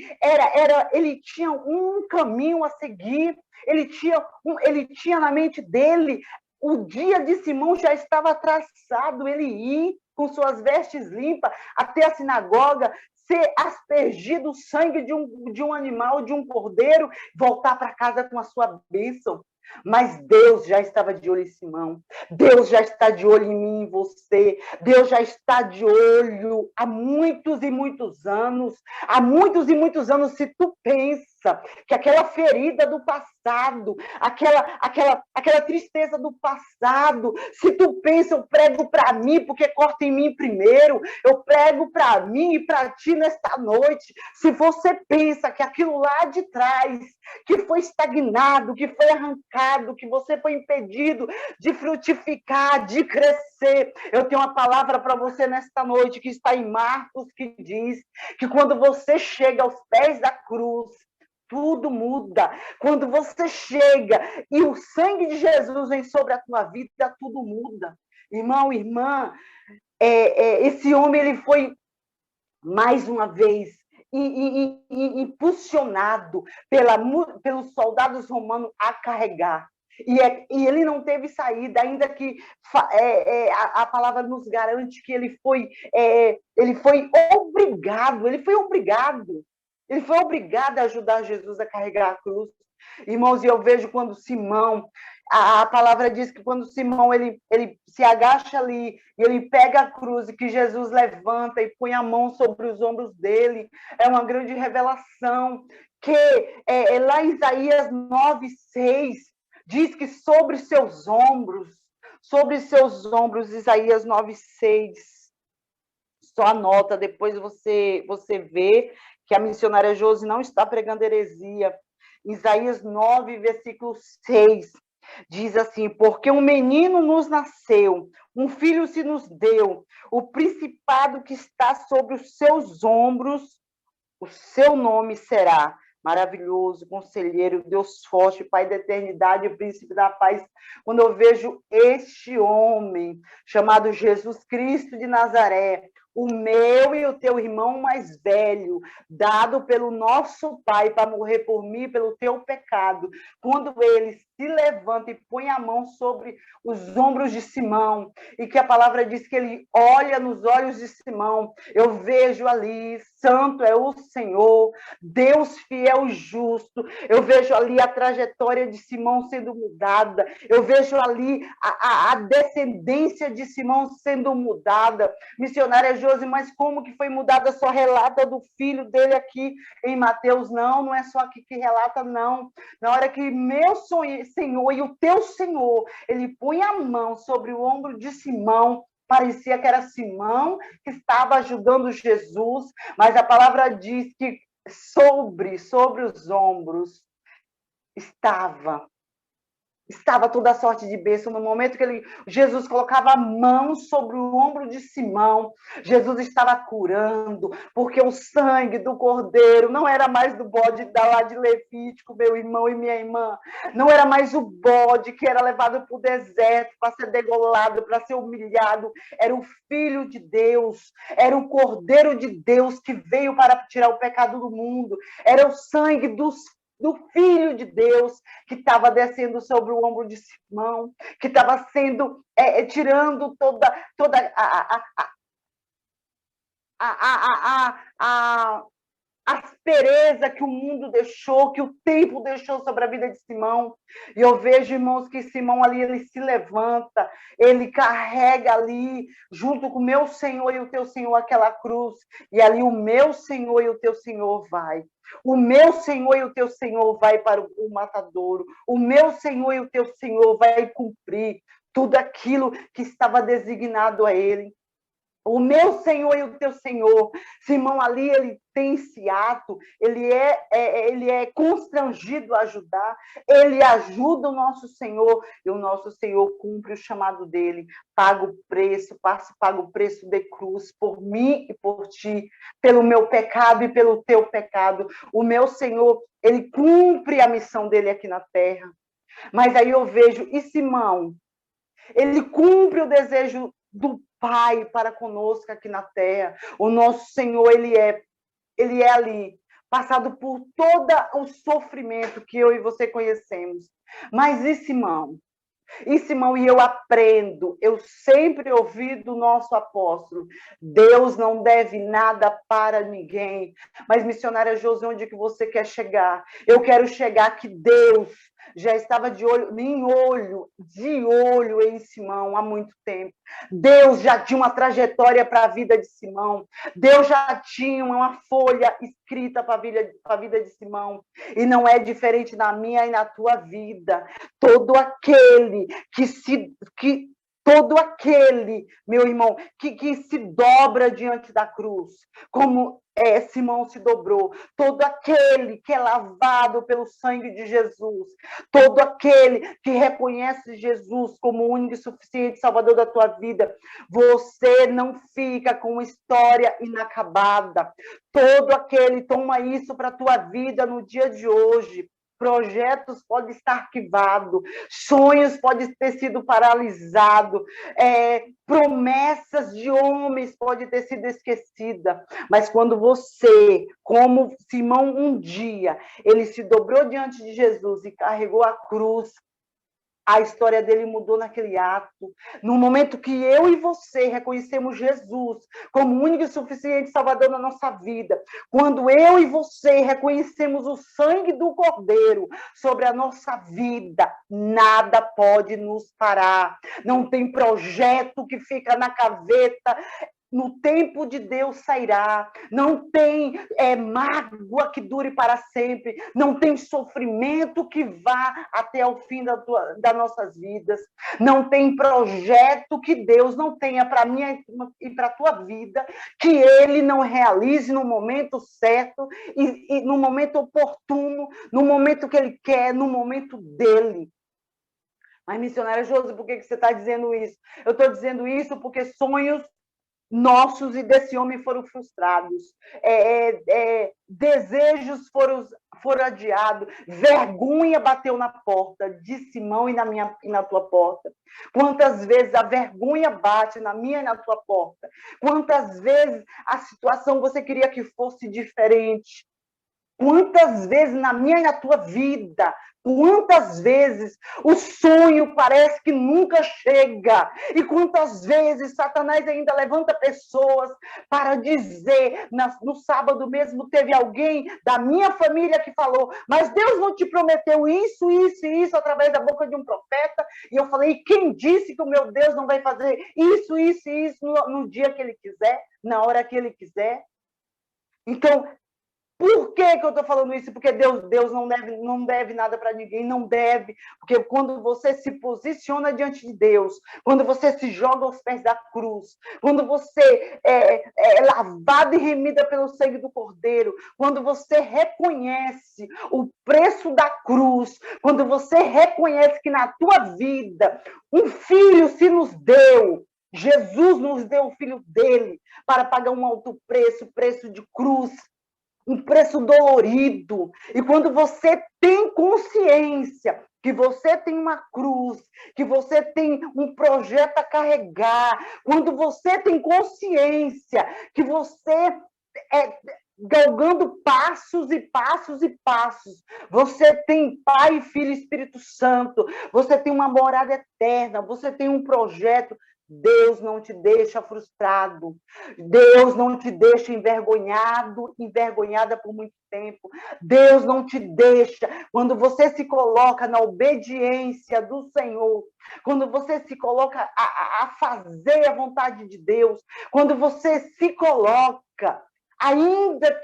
S1: ele tinha um caminho a seguir. Ele tinha na mente dele, o dia de Simão já estava traçado, ele ir com suas vestes limpas até a sinagoga, ser aspergido o sangue de um animal, de um cordeiro, voltar para casa com a sua bênção. Mas Deus já estava de olho em Simão. Deus já está de olho em mim, em você. Deus já está de olho há muitos e muitos anos. Há muitos e muitos anos, se tu pensa que aquela ferida do passado, aquela tristeza do passado, se tu pensa, eu prego para mim, porque corta em mim primeiro, eu prego para mim e para ti nesta noite. Se você pensa que aquilo lá de trás, que foi estagnado, que foi arrancado, que você foi impedido de frutificar, de crescer, eu tenho uma palavra para você nesta noite, que está em Marcos, que diz que quando você chega aos pés da cruz, tudo muda. Quando você chega e o sangue de Jesus vem sobre a tua vida, tudo muda. Irmão, irmã, esse homem ele foi, mais uma vez, impulsionado pelos soldados romanos a carregar. E ele não teve saída, ainda que a palavra nos garante que ele foi obrigado. Ele foi obrigado a ajudar Jesus a carregar a cruz. Irmãos, e eu vejo quando Simão, a palavra diz que quando Simão ele se agacha ali, e ele pega a cruz, e que Jesus levanta e põe a mão sobre os ombros dele, é uma grande revelação, que lá em Isaías 9:6, diz que sobre seus ombros, Isaías 9:6, só anota, depois você vê que a missionária Josi não está pregando heresia. Isaías 9, versículo 6, diz assim: porque um menino nos nasceu, um filho se nos deu, o principado que está sobre os seus ombros, o seu nome será Maravilhoso, Conselheiro, Deus Forte, Pai da Eternidade, Príncipe da Paz. Quando eu vejo este homem, chamado Jesus Cristo de Nazaré, o meu e o teu irmão mais velho, dado pelo nosso Pai para morrer por mim, pelo teu pecado, quando ele se levanta e põe a mão sobre os ombros de Simão, e que a palavra diz que ele olha nos olhos de Simão, eu vejo ali, santo é o Senhor, Deus fiel e justo, eu vejo ali a trajetória de Simão sendo mudada, eu vejo ali a descendência de Simão sendo mudada. Missionária Josi, mas como que foi mudada? Só relata do filho dele aqui em Mateus. Não é só aqui que relata, não. Na hora que meu Senhor e o teu Senhor, ele põe a mão sobre o ombro de Simão, parecia que era Simão que estava ajudando Jesus, mas a palavra diz que sobre os ombros estava estava toda sorte de bênção. No momento que Jesus colocava a mão sobre o ombro de Simão, Jesus estava curando, porque o sangue do cordeiro não era mais do bode da lá de Levítico, meu irmão e minha irmã, não era mais o bode que era levado para o deserto para ser degolado, para ser humilhado, era o Filho de Deus, era o Cordeiro de Deus que veio para tirar o pecado do mundo, era o sangue do Filho de Deus que estava descendo sobre o ombro de Simão, que estava sendo tirando toda a aspereza que o mundo deixou, que o tempo deixou sobre a vida de Simão. E eu vejo, irmãos, que Simão ali, ele se levanta, ele carrega ali, junto com o meu Senhor e o teu Senhor, aquela cruz, e ali o meu Senhor e o teu Senhor vai. O meu Senhor e o teu Senhor vai para o matadouro. O meu Senhor e o teu Senhor vai cumprir tudo aquilo que estava designado a ele. O meu Senhor e o teu Senhor. Simão ali, ele tem esse ato, ele é constrangido a ajudar, ele ajuda o nosso Senhor, e o nosso Senhor cumpre o chamado dele, paga o preço, paga o preço de cruz por mim e por ti, pelo meu pecado e pelo teu pecado. O meu Senhor, ele cumpre a missão dele aqui na terra. Mas aí eu vejo, e Simão, ele cumpre o desejo do Pai para conosco aqui na terra. O nosso Senhor, ele é ali, passado por todo o sofrimento que eu e você conhecemos. Mas e Simão? E Simão, e eu aprendo, eu sempre ouvi do nosso apóstolo, Deus não deve nada para ninguém. Mas, missionária Josi, onde que você quer chegar? Eu quero chegar que Deus já estava de olho em Simão há muito tempo. Deus já tinha uma trajetória para a vida de Simão. Deus já tinha uma folha escrita para a vida de Simão. E não é diferente na minha e na tua vida. Todo aquele, meu irmão, que se dobra diante da cruz, como Simão se dobrou, todo aquele que é lavado pelo sangue de Jesus, todo aquele que reconhece Jesus como o único e suficiente Salvador da tua vida, você não fica com uma história inacabada. Todo aquele, toma isso para a tua vida no dia de hoje. Projetos podem estar arquivados, sonhos podem ter sido paralisados, promessas de homens podem ter sido esquecidas, mas quando você, como Simão um dia, ele se dobrou diante de Jesus e carregou a cruz, a história dele mudou naquele ato. No momento que eu e você reconhecemos Jesus como o único e suficiente Salvador na nossa vida, quando eu e você reconhecemos o sangue do Cordeiro sobre a nossa vida, nada pode nos parar. Não tem projeto que fica na gaveta. No tempo de Deus sairá. Não tem mágoa que dure para sempre. Não tem sofrimento que vá até o fim das nossas vidas. Não tem projeto que Deus não tenha para mim e para a tua vida, que Ele não realize no momento certo e no momento oportuno, no momento que Ele quer, no momento dEle. Mas, missionária Josi, por que você está dizendo isso? Eu estou dizendo isso porque sonhos nossos e desse homem foram frustrados, desejos foram adiados, vergonha bateu na porta de Simão e na tua porta. Quantas vezes a vergonha bate na minha e na tua porta? Quantas vezes a situação você queria que fosse diferente? Quantas vezes na minha e na tua vida, quantas vezes o sonho parece que nunca chega, e quantas vezes Satanás ainda levanta pessoas para dizer, no sábado mesmo teve alguém da minha família que falou, mas Deus não te prometeu isso, isso e isso através da boca de um profeta, e eu falei, quem disse que o meu Deus não vai fazer isso, isso e isso no dia que Ele quiser, na hora que Ele quiser? Então, Por que que eu estou falando isso? Porque Deus não deve nada para ninguém, não deve. Porque quando você se posiciona diante de Deus, quando você se joga aos pés da cruz, quando você é lavado e remida pelo sangue do Cordeiro, quando você reconhece o preço da cruz, quando você reconhece que na tua vida um filho se nos deu, Jesus nos deu o filho dele para pagar um alto preço, preço de cruz, um preço dolorido. E quando você tem consciência que você tem uma cruz, que você tem um projeto a carregar, quando você tem consciência que você é galgando passos e passos e passos, você tem Pai, Filho e Espírito Santo, você tem uma morada eterna, você tem um projeto. Deus não te deixa frustrado. Deus não te deixa envergonhado, envergonhada por muito tempo. Deus não te deixa. Quando você se coloca na obediência do Senhor, quando você se coloca a fazer a vontade de Deus, quando você se coloca, ainda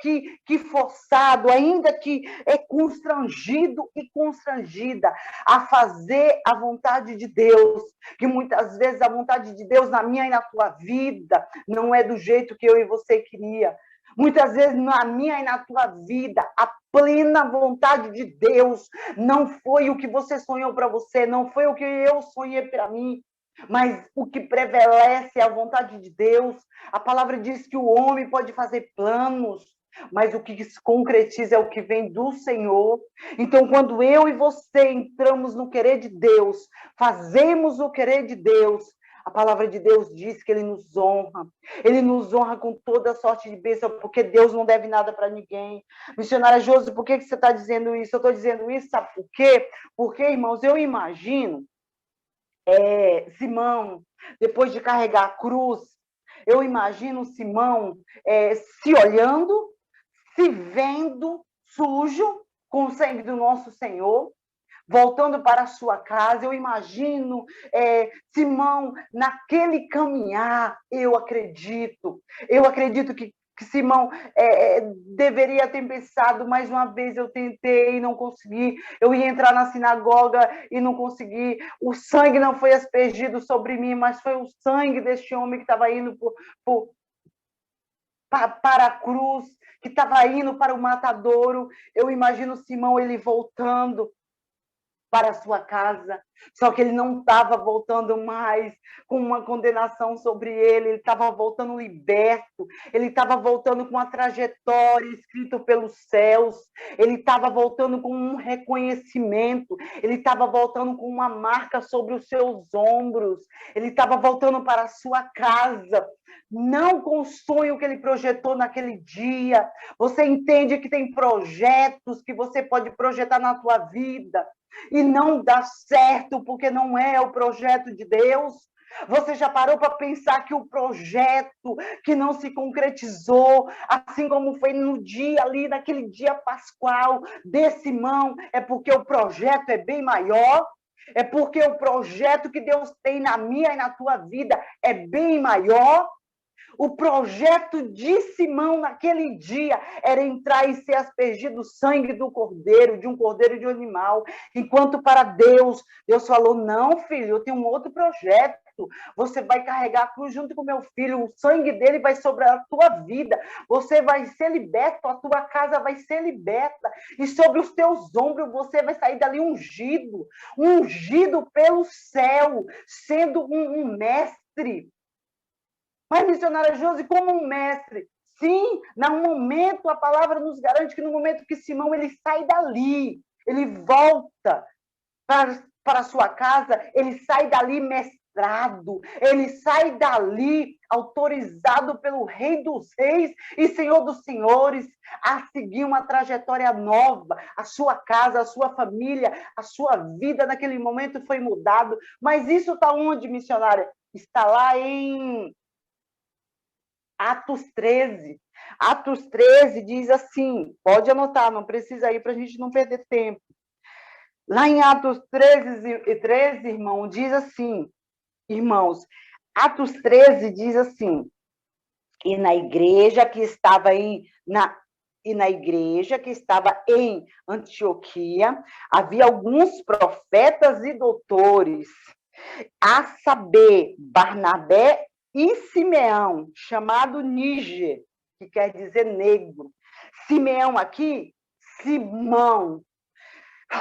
S1: que forçado, ainda que é constrangido e constrangida a fazer a vontade de Deus, que muitas vezes a vontade de Deus na minha e na tua vida não é do jeito que eu e você queria. Muitas vezes na minha e na tua vida, a plena vontade de Deus não foi o que você sonhou para você, não foi o que eu sonhei para mim. Mas o que prevalece é a vontade de Deus. A palavra diz que o homem pode fazer planos, mas o que se concretiza é o que vem do Senhor. Então, quando eu e você entramos no querer de Deus, fazemos o querer de Deus, a palavra de Deus diz que Ele nos honra. Ele nos honra com toda sorte de bênção, porque Deus não deve nada para ninguém. Missionária Josi, por que você está dizendo isso? Eu estou dizendo isso, sabe por quê? Porque, irmãos, eu imagino Simão, depois de carregar a cruz, eu imagino Simão se olhando, se vendo sujo com o sangue do nosso Senhor, voltando para a sua casa. Eu imagino Simão naquele caminhar. Eu acredito que Simão deveria ter pensado, mais uma vez eu tentei e não consegui, eu ia entrar na sinagoga e não consegui, o sangue não foi aspergido sobre mim, mas foi o sangue deste homem que estava indo para a cruz, que estava indo para o matadouro. Eu imagino Simão, ele voltando para a sua casa, só que ele não estava voltando mais com uma condenação sobre ele estava voltando liberto, ele estava voltando com uma trajetória escrita pelos céus, ele estava voltando com um reconhecimento, ele estava voltando com uma marca sobre os seus ombros, ele estava voltando para a sua casa, não com o sonho que ele projetou naquele dia. Você entende que tem projetos que você pode projetar na tua vida, e não dá certo porque não é o projeto de Deus? Você já parou para pensar que o projeto que não se concretizou, assim como foi no dia ali, naquele dia pascual de Simão, é porque o projeto é bem maior? É porque o projeto que Deus tem na minha e na tua vida é bem maior? O projeto de Simão naquele dia era entrar e ser aspergido o sangue do cordeiro, de um cordeiro e de um animal. Enquanto para Deus falou, não, filho, eu tenho um outro projeto. Você vai carregar a cruz junto com meu filho, o sangue dele vai sobre a tua vida, você vai ser liberto, a tua casa vai ser liberta, e sobre os teus ombros você vai sair dali ungido pelo céu, sendo um mestre. Mas, missionária Josi, como um mestre, sim, no momento, a palavra nos garante que no momento que Simão ele sai dali, ele volta para a sua casa, ele sai dali mestrado, ele sai dali autorizado pelo Rei dos Reis e Senhor dos Senhores a seguir uma trajetória nova. A sua casa, a sua família, a sua vida naquele momento foi mudado. Mas isso está onde, missionária? Está lá em Atos 13. Atos 13 diz assim, pode anotar, não precisa ir para a gente não perder tempo. Lá em Atos 13, irmão, diz assim, irmãos, Atos 13 diz assim, e na igreja que estava aí e na igreja que estava em Antioquia, havia alguns profetas e doutores, a saber, Barnabé e Simeão, chamado Níger, que quer dizer negro. Simeão aqui, Simão.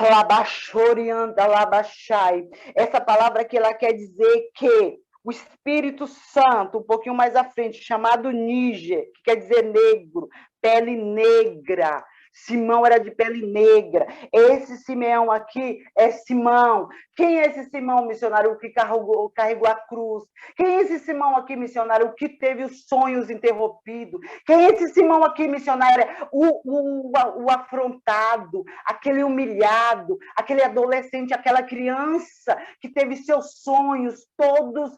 S1: Labachorianda, labachai. Essa palavra aqui, ela quer dizer que o Espírito Santo, um pouquinho mais à frente, chamado Níger, que quer dizer negro, pele negra. Simão era de pele negra. Esse Simeão aqui é Simão. Quem é esse Simão, missionário, o que carregou a cruz? Quem é esse Simão aqui, missionário, o que teve os sonhos interrompidos? Quem é esse Simão aqui, missionário? O afrontado, aquele humilhado, aquele adolescente, aquela criança que teve seus sonhos todos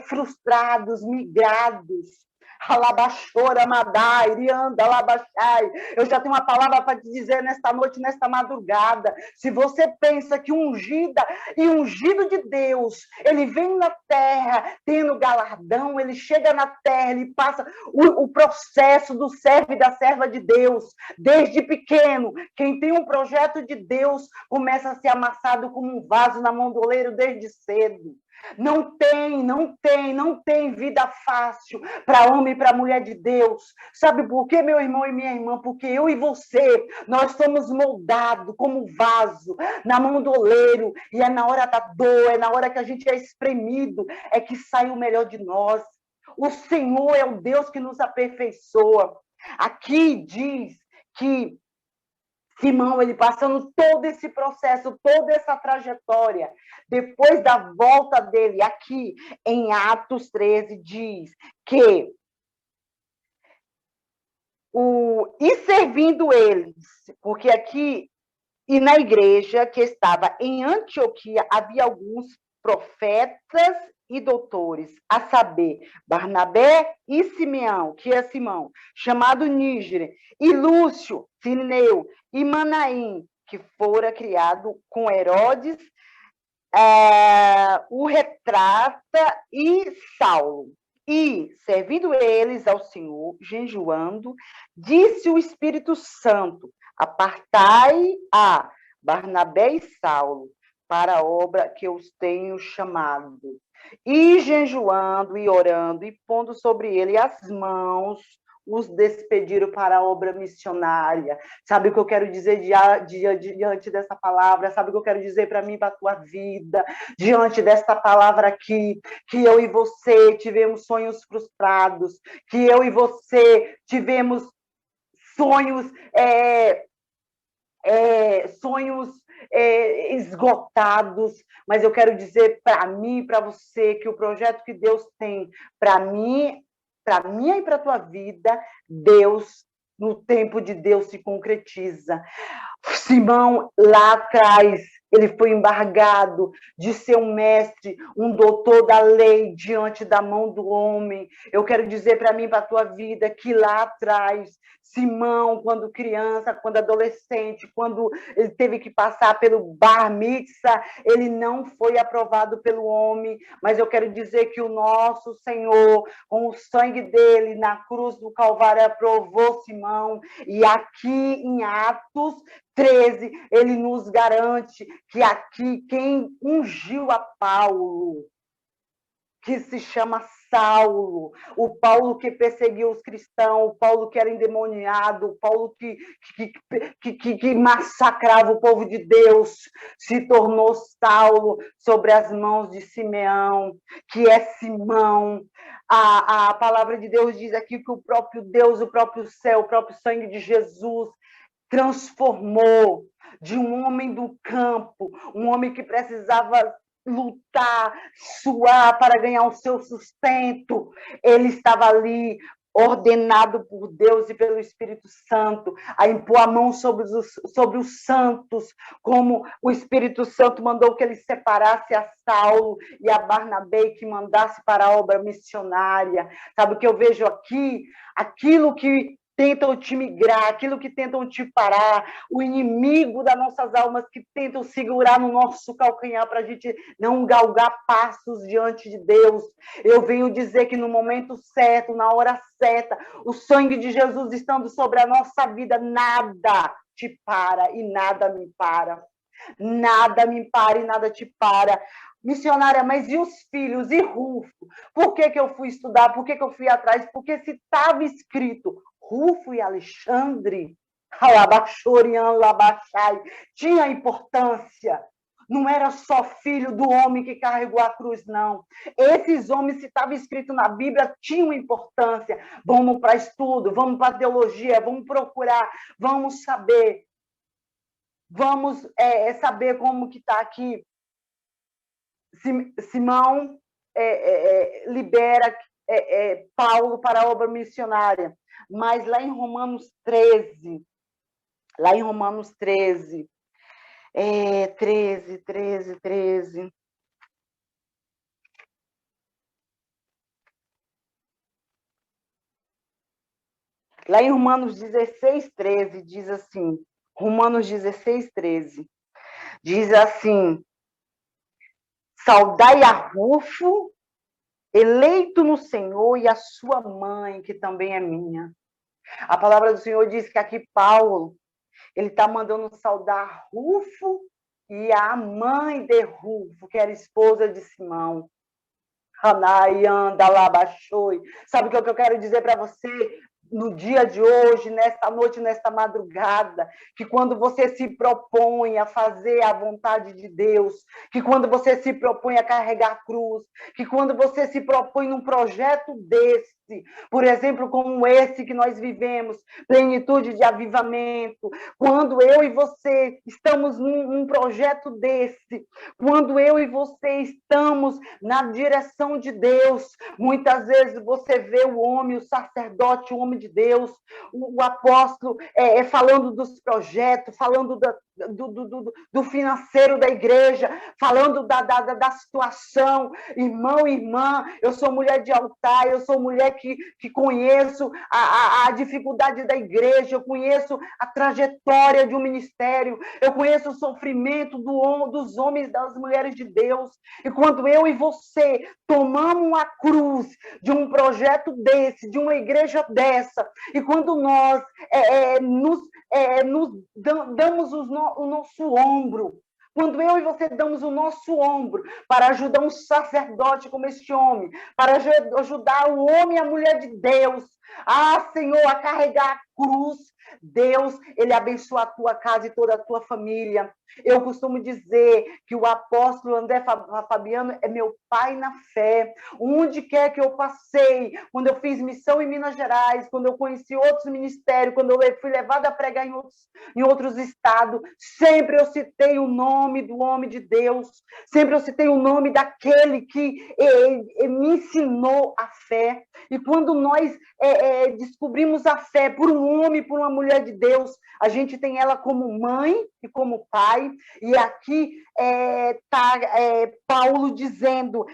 S1: frustrados, migrados. Alabachora, Madai, Irianda, Alabachai. Eu já tenho uma palavra para te dizer nesta noite, nesta madrugada. Se você pensa que ungida e ungido de Deus, ele vem na terra tendo galardão, ele chega na terra, ele passa o processo do servo e da serva de Deus. Desde pequeno, quem tem um projeto de Deus começa a ser amassado como um vaso na mão do oleiro desde cedo. Não tem vida fácil para homem e para mulher de Deus. Sabe por quê, meu irmão e minha irmã? Porque eu e você, nós somos moldados como vaso na mão do oleiro, e é na hora da dor, é na hora que a gente é espremido, é que sai o melhor de nós. O Senhor é o Deus que nos aperfeiçoa. Aqui diz que Simão, ele passando todo esse processo, toda essa trajetória, depois da volta dele aqui em Atos 13, diz que e servindo eles, porque aqui e na igreja que estava em Antioquia havia alguns profetas e doutores, a saber, Barnabé e Simeão, que é Simão, chamado Níger, e Lúcio, Cineu, e Manaim, que fora criado com Herodes, o retrata, e Saulo. E, servindo eles ao Senhor, jejuando, disse o Espírito Santo: apartai a Barnabé e Saulo para a obra que eu os tenho chamado. E jejuando e orando e pondo sobre ele as mãos, os despediram para a obra missionária. Sabe o que eu quero dizer diante dessa palavra? Sabe o que eu quero dizer para mim, para a tua vida? Diante desta palavra aqui, que eu e você tivemos sonhos frustrados, que eu e você tivemos sonhos esgotados, mas eu quero dizer para mim e para você que o projeto que Deus tem para mim, para minha e para a tua vida, Deus, no tempo de Deus, se concretiza. Simão, lá atrás, ele foi embargado de ser um mestre, um doutor da lei diante da mão do homem. Eu quero dizer para mim e para a tua vida que lá atrás, Simão, quando criança, quando adolescente, quando ele teve que passar pelo bar mitzvah, ele não foi aprovado pelo homem, mas eu quero dizer que o nosso Senhor, com o sangue dele na cruz do Calvário, aprovou Simão, e aqui em Atos 13, ele nos garante que aqui quem ungiu a Paulo, que se chama Saulo, o Paulo que perseguiu os cristãos, o Paulo que era endemoniado, o Paulo que massacrava o povo de Deus, se tornou Saulo sobre as mãos de Simeão, que é Simão. A palavra de Deus diz aqui que o próprio Deus, o próprio céu, o próprio sangue de Jesus transformou de um homem do campo, um homem que precisava lutar, suar para ganhar o seu sustento. Ele estava ali, ordenado por Deus e pelo Espírito Santo, a impor a mão sobre os santos, como o Espírito Santo mandou que ele separasse a Saulo e a Barnabé, que mandasse para a obra missionária. Sabe o que eu vejo aqui? Aquilo que tentam te migrar, aquilo que tentam te parar, o inimigo das nossas almas que tentam segurar no nosso calcanhar para a gente não galgar passos diante de Deus. Eu venho dizer que no momento certo, na hora certa, o sangue de Jesus estando sobre a nossa vida, nada te para e nada me para. Nada me para e nada te para. Missionária, mas e os filhos? E Rufo? Por que eu fui estudar? Por que eu fui atrás? Porque se estava escrito Rufo e Alexandre, tinha importância. Não era só filho do homem que carregou a cruz, não. Esses homens, se estava escrito na Bíblia, tinham importância. Vamos para estudo, vamos para teologia, vamos procurar, vamos saber. Vamos saber como que está aqui. Simão libera Paulo para a obra missionária. Mas lá em Romanos 13, 13. Lá em Romanos 16, 13, diz assim, Romanos 16, 13, diz assim, saudai a Rufo, eleito no Senhor, e a sua mãe, que também é minha. A palavra do Senhor diz que aqui Paulo, ele está mandando saudar Rufo e a mãe de Rufo, que era esposa de Simão. Sabe o que eu quero dizer para você? No dia de hoje, nesta noite, nesta madrugada, que quando você se propõe a fazer a vontade de Deus, que quando você se propõe a carregar a cruz, que quando você se propõe num projeto desse, por exemplo, como esse que nós vivemos, plenitude de avivamento, quando eu e você estamos num projeto desse, quando eu e você estamos na direção de Deus, muitas vezes você vê o homem, o sacerdote, o homem de Deus, o apóstolo falando dos projetos, falando do financeiro da igreja, falando da situação. Irmão, irmã, eu sou mulher de altar, eu sou mulher que conheço a dificuldade da igreja, eu conheço a trajetória de um ministério, eu conheço o sofrimento dos homens e das mulheres de Deus. E quando eu e você tomamos a cruz de um projeto desse, de uma igreja dessa, e quando nós nos damos o nosso ombro, quando eu e você damos o nosso ombro para ajudar um sacerdote como este homem, para ajudar o homem e a mulher de Deus, Senhor, a carregar a cruz, Deus, ele abençoa a tua casa e toda a tua família. Eu costumo dizer que o apóstolo André Fabiano é meu pai na fé. Onde quer que eu passei, quando eu fiz missão em Minas Gerais, quando eu conheci outros ministérios, quando eu fui levada a pregar em outros estados, sempre eu citei o nome do homem de Deus, sempre eu citei o nome daquele que me ensinou a fé. E quando nós descobrimos a fé por um homem, por uma mulher de Deus, a gente tem ela como mãe e como pai. E aqui está Paulo dizendo,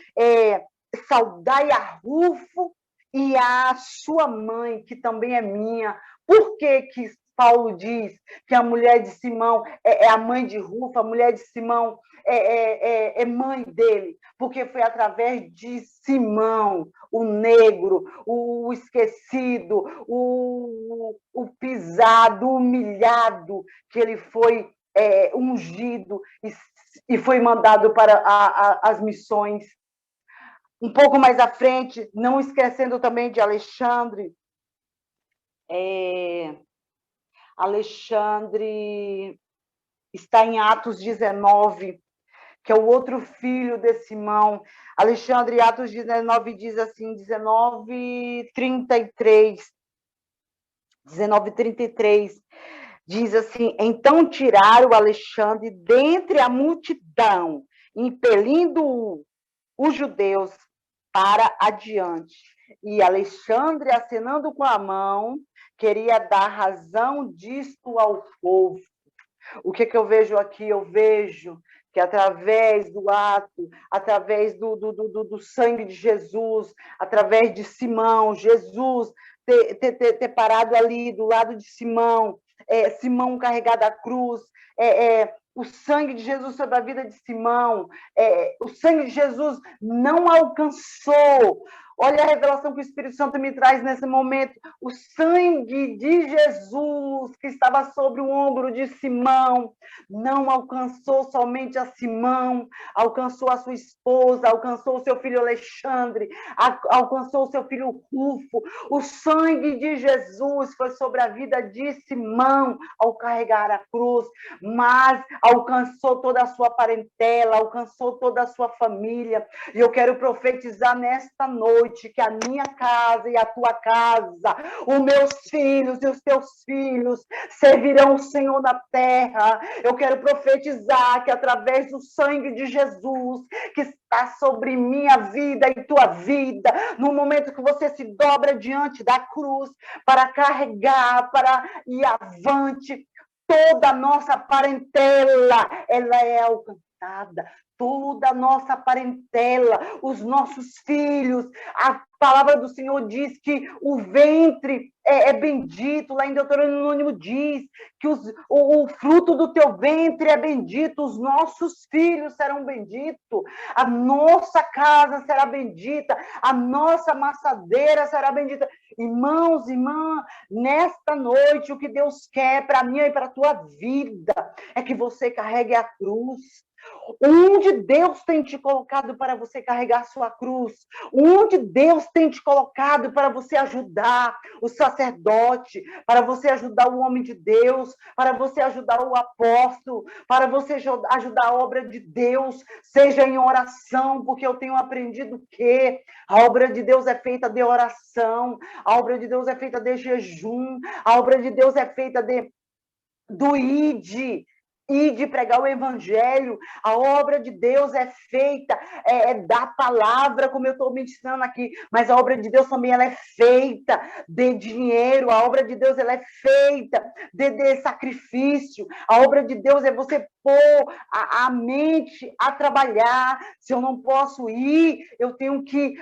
S1: saudai a Rufo e a sua mãe, que também é minha. Por que Paulo diz que a mulher de Simão é a mãe de Rufo, a mulher de Simão é mãe dele? Porque foi através de Simão, o negro, o esquecido, o pisado, o humilhado, que ele foi ungido e foi mandado para as missões. Um pouco mais à frente, não esquecendo também de Alexandre, Alexandre está em Atos 19, que é o outro filho de Simão. Alexandre, Atos 19, diz assim, 19:33, diz assim, então tiraram Alexandre dentre a multidão, impelindo os judeus para adiante. E Alexandre, acenando com a mão, queria dar razão disto ao povo. O que eu vejo aqui? Eu vejo que através do ato, através do sangue de Jesus, através de Simão, Jesus ter parado ali do lado de Simão, Simão carregado a cruz, o sangue de Jesus sobre a vida de Simão, o sangue de Jesus não alcançou. Olha a revelação que o Espírito Santo me traz nesse momento. O sangue de Jesus que estava sobre o ombro de Simão não alcançou somente a Simão, alcançou a sua esposa, alcançou o seu filho Alexandre, alcançou o seu filho Rufo. O sangue de Jesus foi sobre a vida de Simão ao carregar a cruz, mas alcançou toda a sua parentela, alcançou toda a sua família. E eu quero profetizar nesta noite que a minha casa e a tua casa, os meus filhos e os teus filhos servirão o Senhor na terra. Eu quero profetizar que através do sangue de Jesus, que está sobre minha vida e tua vida, no momento que você se dobra diante da cruz para carregar, para ir avante, toda a nossa parentela, ela é alcançada. Toda a nossa parentela, os nossos filhos. A palavra do Senhor diz que o ventre é bendito. Lá em Deuteronômio diz que o fruto do teu ventre é bendito. Os nossos filhos serão benditos. A nossa casa será bendita. A nossa amassadeira será bendita. Irmãos, irmã, nesta noite o que Deus quer para mim e para a tua vida é que você carregue a cruz. Onde Deus tem te colocado para você carregar sua cruz? Onde Deus tem te colocado para você ajudar o sacerdote, para você ajudar o homem de Deus, para você ajudar o apóstolo, para você ajudar a obra de Deus, seja em oração, porque eu tenho aprendido que a obra de Deus é feita de oração, a obra de Deus é feita de jejum, a obra de Deus é feita do ide pregar o evangelho. A obra de Deus é feita da palavra, como eu estou me ensinando aqui, mas a obra de Deus também ela é feita de dinheiro, a obra de Deus ela é feita de sacrifício, a obra de Deus é você pôr a mente a trabalhar. Se eu não posso ir, eu tenho que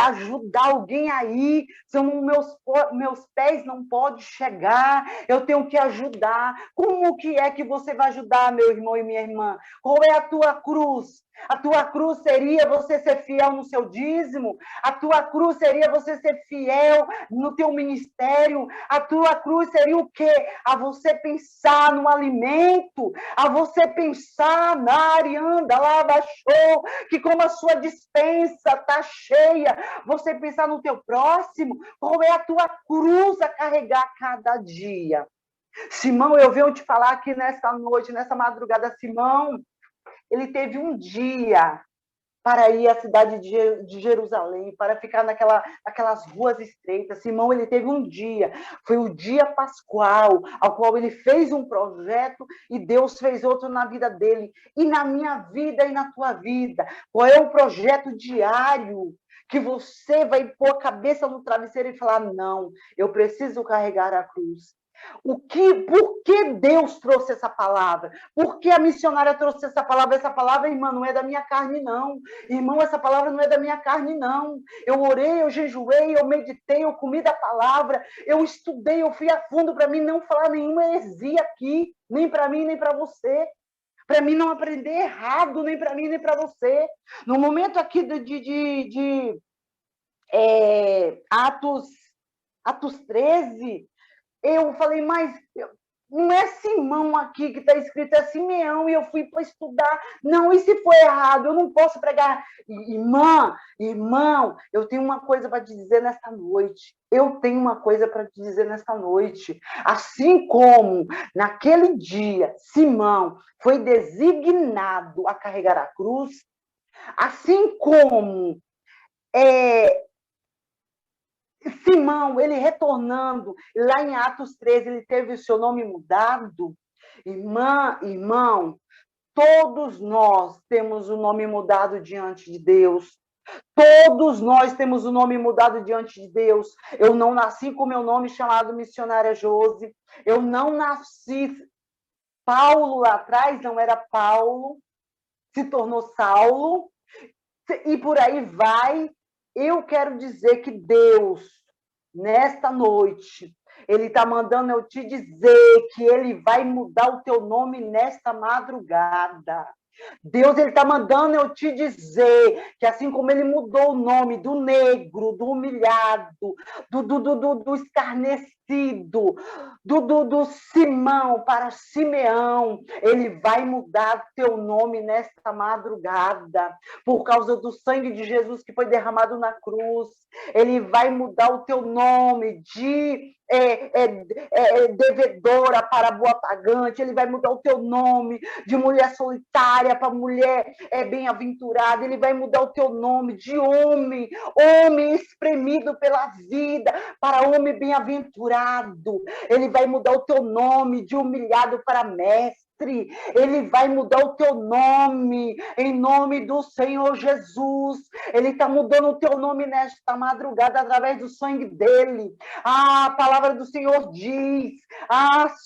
S1: ajudar alguém a ir. Se meus pés não podem chegar, eu tenho que ajudar. Como que é que você vai ajudar, meu irmão e minha irmã? Qual é a tua cruz? A tua cruz seria você ser fiel no seu dízimo? A tua cruz seria você ser fiel no teu ministério? A tua cruz seria o quê? A você pensar no alimento, a você pensar na Arianda, lá baixou, que como a sua despensa está cheia, você pensar no teu próximo. Qual é a tua cruz a carregar cada dia? Simão, eu venho te falar aqui nessa noite, nessa madrugada, Simão, ele teve um dia para ir à cidade de Jerusalém, para ficar naquelas ruas estreitas. Simão, ele teve um dia, foi o dia pascual, ao qual ele fez um projeto e Deus fez outro na vida dele, e na minha vida e na tua vida. Qual é o projeto diário que você vai pôr a cabeça no travesseiro e falar, não, eu preciso carregar a cruz? Por que Deus trouxe essa palavra? Por que a missionária trouxe essa palavra? Essa palavra, irmã, não é da minha carne, não. Irmão, essa palavra não é da minha carne, não. Eu orei, eu jejuei, eu meditei, eu comi da palavra, eu estudei, eu fui a fundo para mim não falar nenhuma heresia aqui, nem para mim, nem para você. Para mim não aprender errado, nem para mim, nem para você. No momento aqui de Atos 13, eu falei, mas não é Simão aqui que está escrito, é Simeão, e eu fui para estudar. Não, e se for errado? Eu não posso pregar. Irmão, eu tenho uma coisa para te dizer nesta noite. Eu tenho uma coisa para te dizer nesta noite. Assim como naquele dia Simão foi designado a carregar a cruz, assim como Simão, ele retornando, lá em Atos 13, ele teve o seu nome mudado. Irmão, todos nós temos o nome mudado diante de Deus. Todos nós temos o nome mudado diante de Deus. Eu não nasci com meu nome chamado missionária Josi. Eu não nasci... Paulo lá atrás não era Paulo, se tornou Saulo, e por aí vai. Eu quero dizer que Deus nesta noite, Ele está mandando eu te dizer que Ele vai mudar o teu nome nesta madrugada. Deus, Ele está mandando eu te dizer que assim como Ele mudou o nome do negro, do humilhado, do escarnecido, do Simão para Simeão, Ele vai mudar teu nome nesta madrugada, por causa do sangue de Jesus que foi derramado na cruz. Ele vai mudar o teu nome de devedora para boa pagante. Ele vai mudar o teu nome de mulher solitária para mulher bem-aventurada. Ele vai mudar o teu nome de homem espremido pela vida para homem bem-aventurado. Ele vai mudar o teu nome de humilhado para mestre. Ele vai mudar o teu nome, em nome do Senhor Jesus. Ele está mudando o teu nome nesta madrugada através do sangue dele. A palavra do Senhor diz,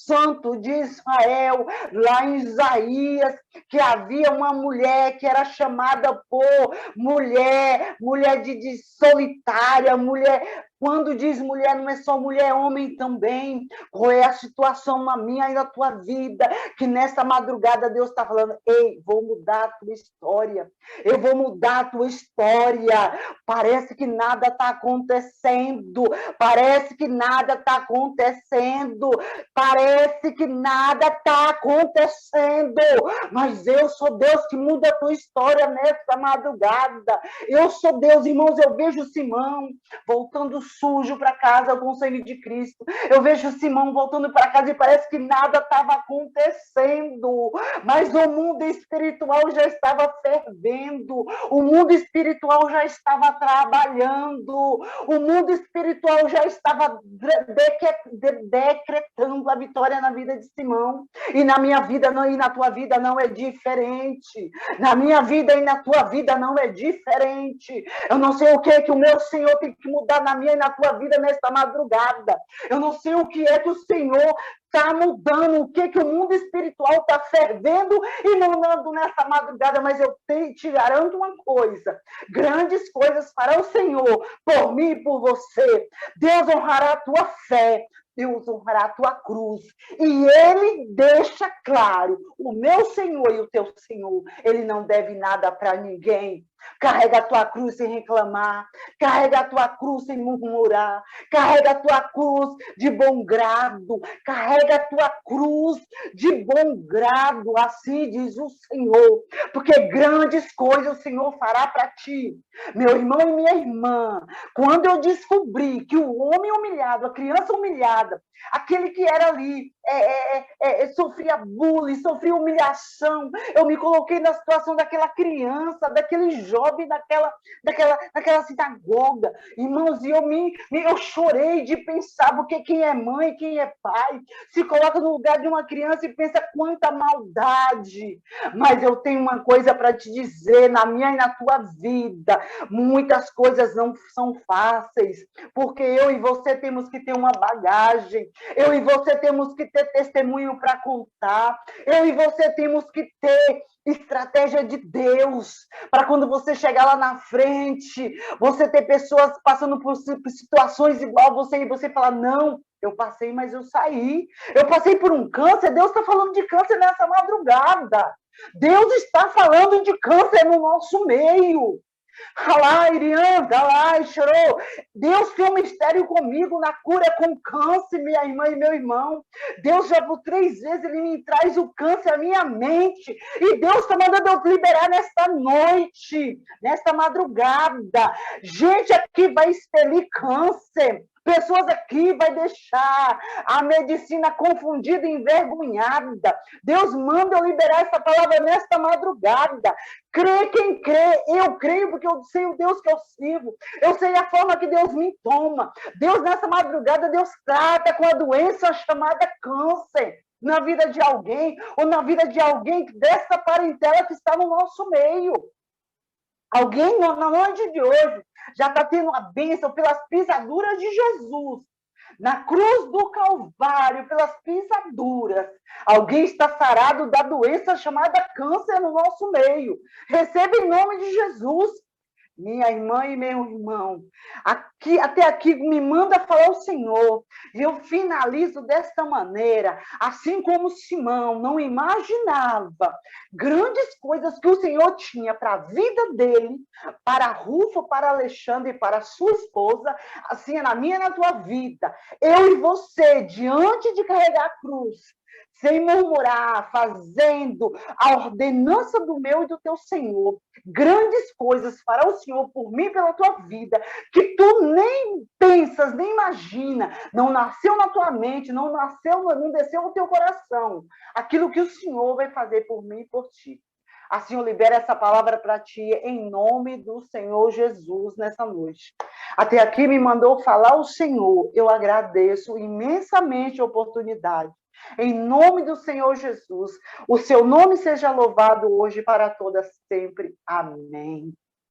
S1: Santo de Israel, lá em Isaías, que havia uma mulher que era chamada por mulher de solitária, mulher. Quando diz mulher, não é só mulher, é homem também. Qual é a situação na minha e na tua vida? Que nessa madrugada Deus está falando, ei, vou mudar a tua história. Eu vou mudar a tua história. Parece que nada está acontecendo. Parece que nada está acontecendo. Parece que nada está acontecendo. Mas eu sou Deus que muda a tua história nessa madrugada. Eu sou Deus, irmãos, eu vejo Simão voltando sujo para casa com o sangue de Cristo. Eu vejo Simão voltando para casa e parece que nada estava acontecendo, mas o mundo espiritual já estava fervendo, o mundo espiritual já estava trabalhando, o mundo espiritual já estava decretando a vitória na vida de Simão. E na minha vida não, e na tua vida não é diferente. Na minha vida e na tua vida não é diferente. Eu não sei o que o meu Senhor tem que mudar na minha e na tua vida nesta madrugada. Eu não sei o que o Senhor está mudando, o que o mundo espiritual está fervendo e mudando nessa madrugada, mas eu te garanto uma coisa, grandes coisas fará o Senhor por mim e por você. Deus honrará a tua fé, Deus honrará a tua cruz. E Ele deixa claro, o meu Senhor e o teu Senhor, Ele não deve nada para ninguém. Carrega a tua cruz sem reclamar, carrega a tua cruz sem murmurar, carrega a tua cruz de bom grado, carrega a tua cruz de bom grado, assim diz o Senhor, porque grandes coisas o Senhor fará para ti. Meu irmão e minha irmã, quando eu descobri que o homem humilhado, a criança humilhada, aquele que era ali, sofria bullying, sofria humilhação, eu me coloquei na situação daquela criança, daquele jovem, daquela sinagoga, irmãos, e eu chorei de pensar, porque quem é mãe, quem é pai, se coloca no lugar de uma criança e pensa quanta maldade. Mas eu tenho uma coisa para te dizer, na minha e na tua vida, muitas coisas não são fáceis, porque eu e você temos que ter uma bagagem, eu e você temos que ter testemunho para contar, eu e você temos que ter estratégia de Deus, para quando você chegar lá na frente, você ter pessoas passando por situações igual a você, e você falar, não, eu passei, mas eu saí. Eu passei por um câncer, Deus está falando de câncer nessa madrugada. Deus está falando de câncer no nosso meio. Alá, Irianda, alá, chorou. Deus tem um mistério comigo na cura com câncer, minha irmã e meu irmão. Deus já por 3 vezes ele me traz o câncer à minha mente. E Deus está mandando eu liberar nesta noite, nesta madrugada. Gente aqui vai expelir câncer. Pessoas aqui vai deixar a medicina confundida e envergonhada. Deus manda eu liberar essa palavra nesta madrugada. Crê quem crê. Eu creio porque eu sei o Deus que eu sirvo. Eu sei a forma que Deus me toma. Deus, nessa madrugada, Deus trata com a doença chamada câncer na vida de alguém ou na vida de alguém dessa parentela que está no nosso meio. Alguém, na noite de hoje, já está tendo a bênção pelas pisaduras de Jesus. Na cruz do Calvário, pelas pisaduras. Alguém está sarado da doença chamada câncer no nosso meio. Receba em nome de Jesus. minha irmã e meu irmão, até aqui me manda falar o Senhor. E eu finalizo desta maneira, assim como Simão não imaginava grandes coisas que o Senhor tinha para a vida dele, para Rufo, para Alexandre e para sua esposa, assim é na minha e na tua vida. Eu e você, diante de carregar a cruz, sem murmurar, fazendo a ordenança do meu e do teu Senhor, grandes coisas fará o Senhor por mim e pela tua vida, que tu nem pensas, nem imagina, não nasceu na tua mente, não desceu no teu coração, aquilo que o Senhor vai fazer por mim e por ti. Assim eu libero essa palavra para ti, em nome do Senhor Jesus, nessa noite. Até aqui me mandou falar o Senhor, eu agradeço imensamente a oportunidade. Em nome do Senhor Jesus, o seu nome seja louvado hoje para todas sempre. Amém.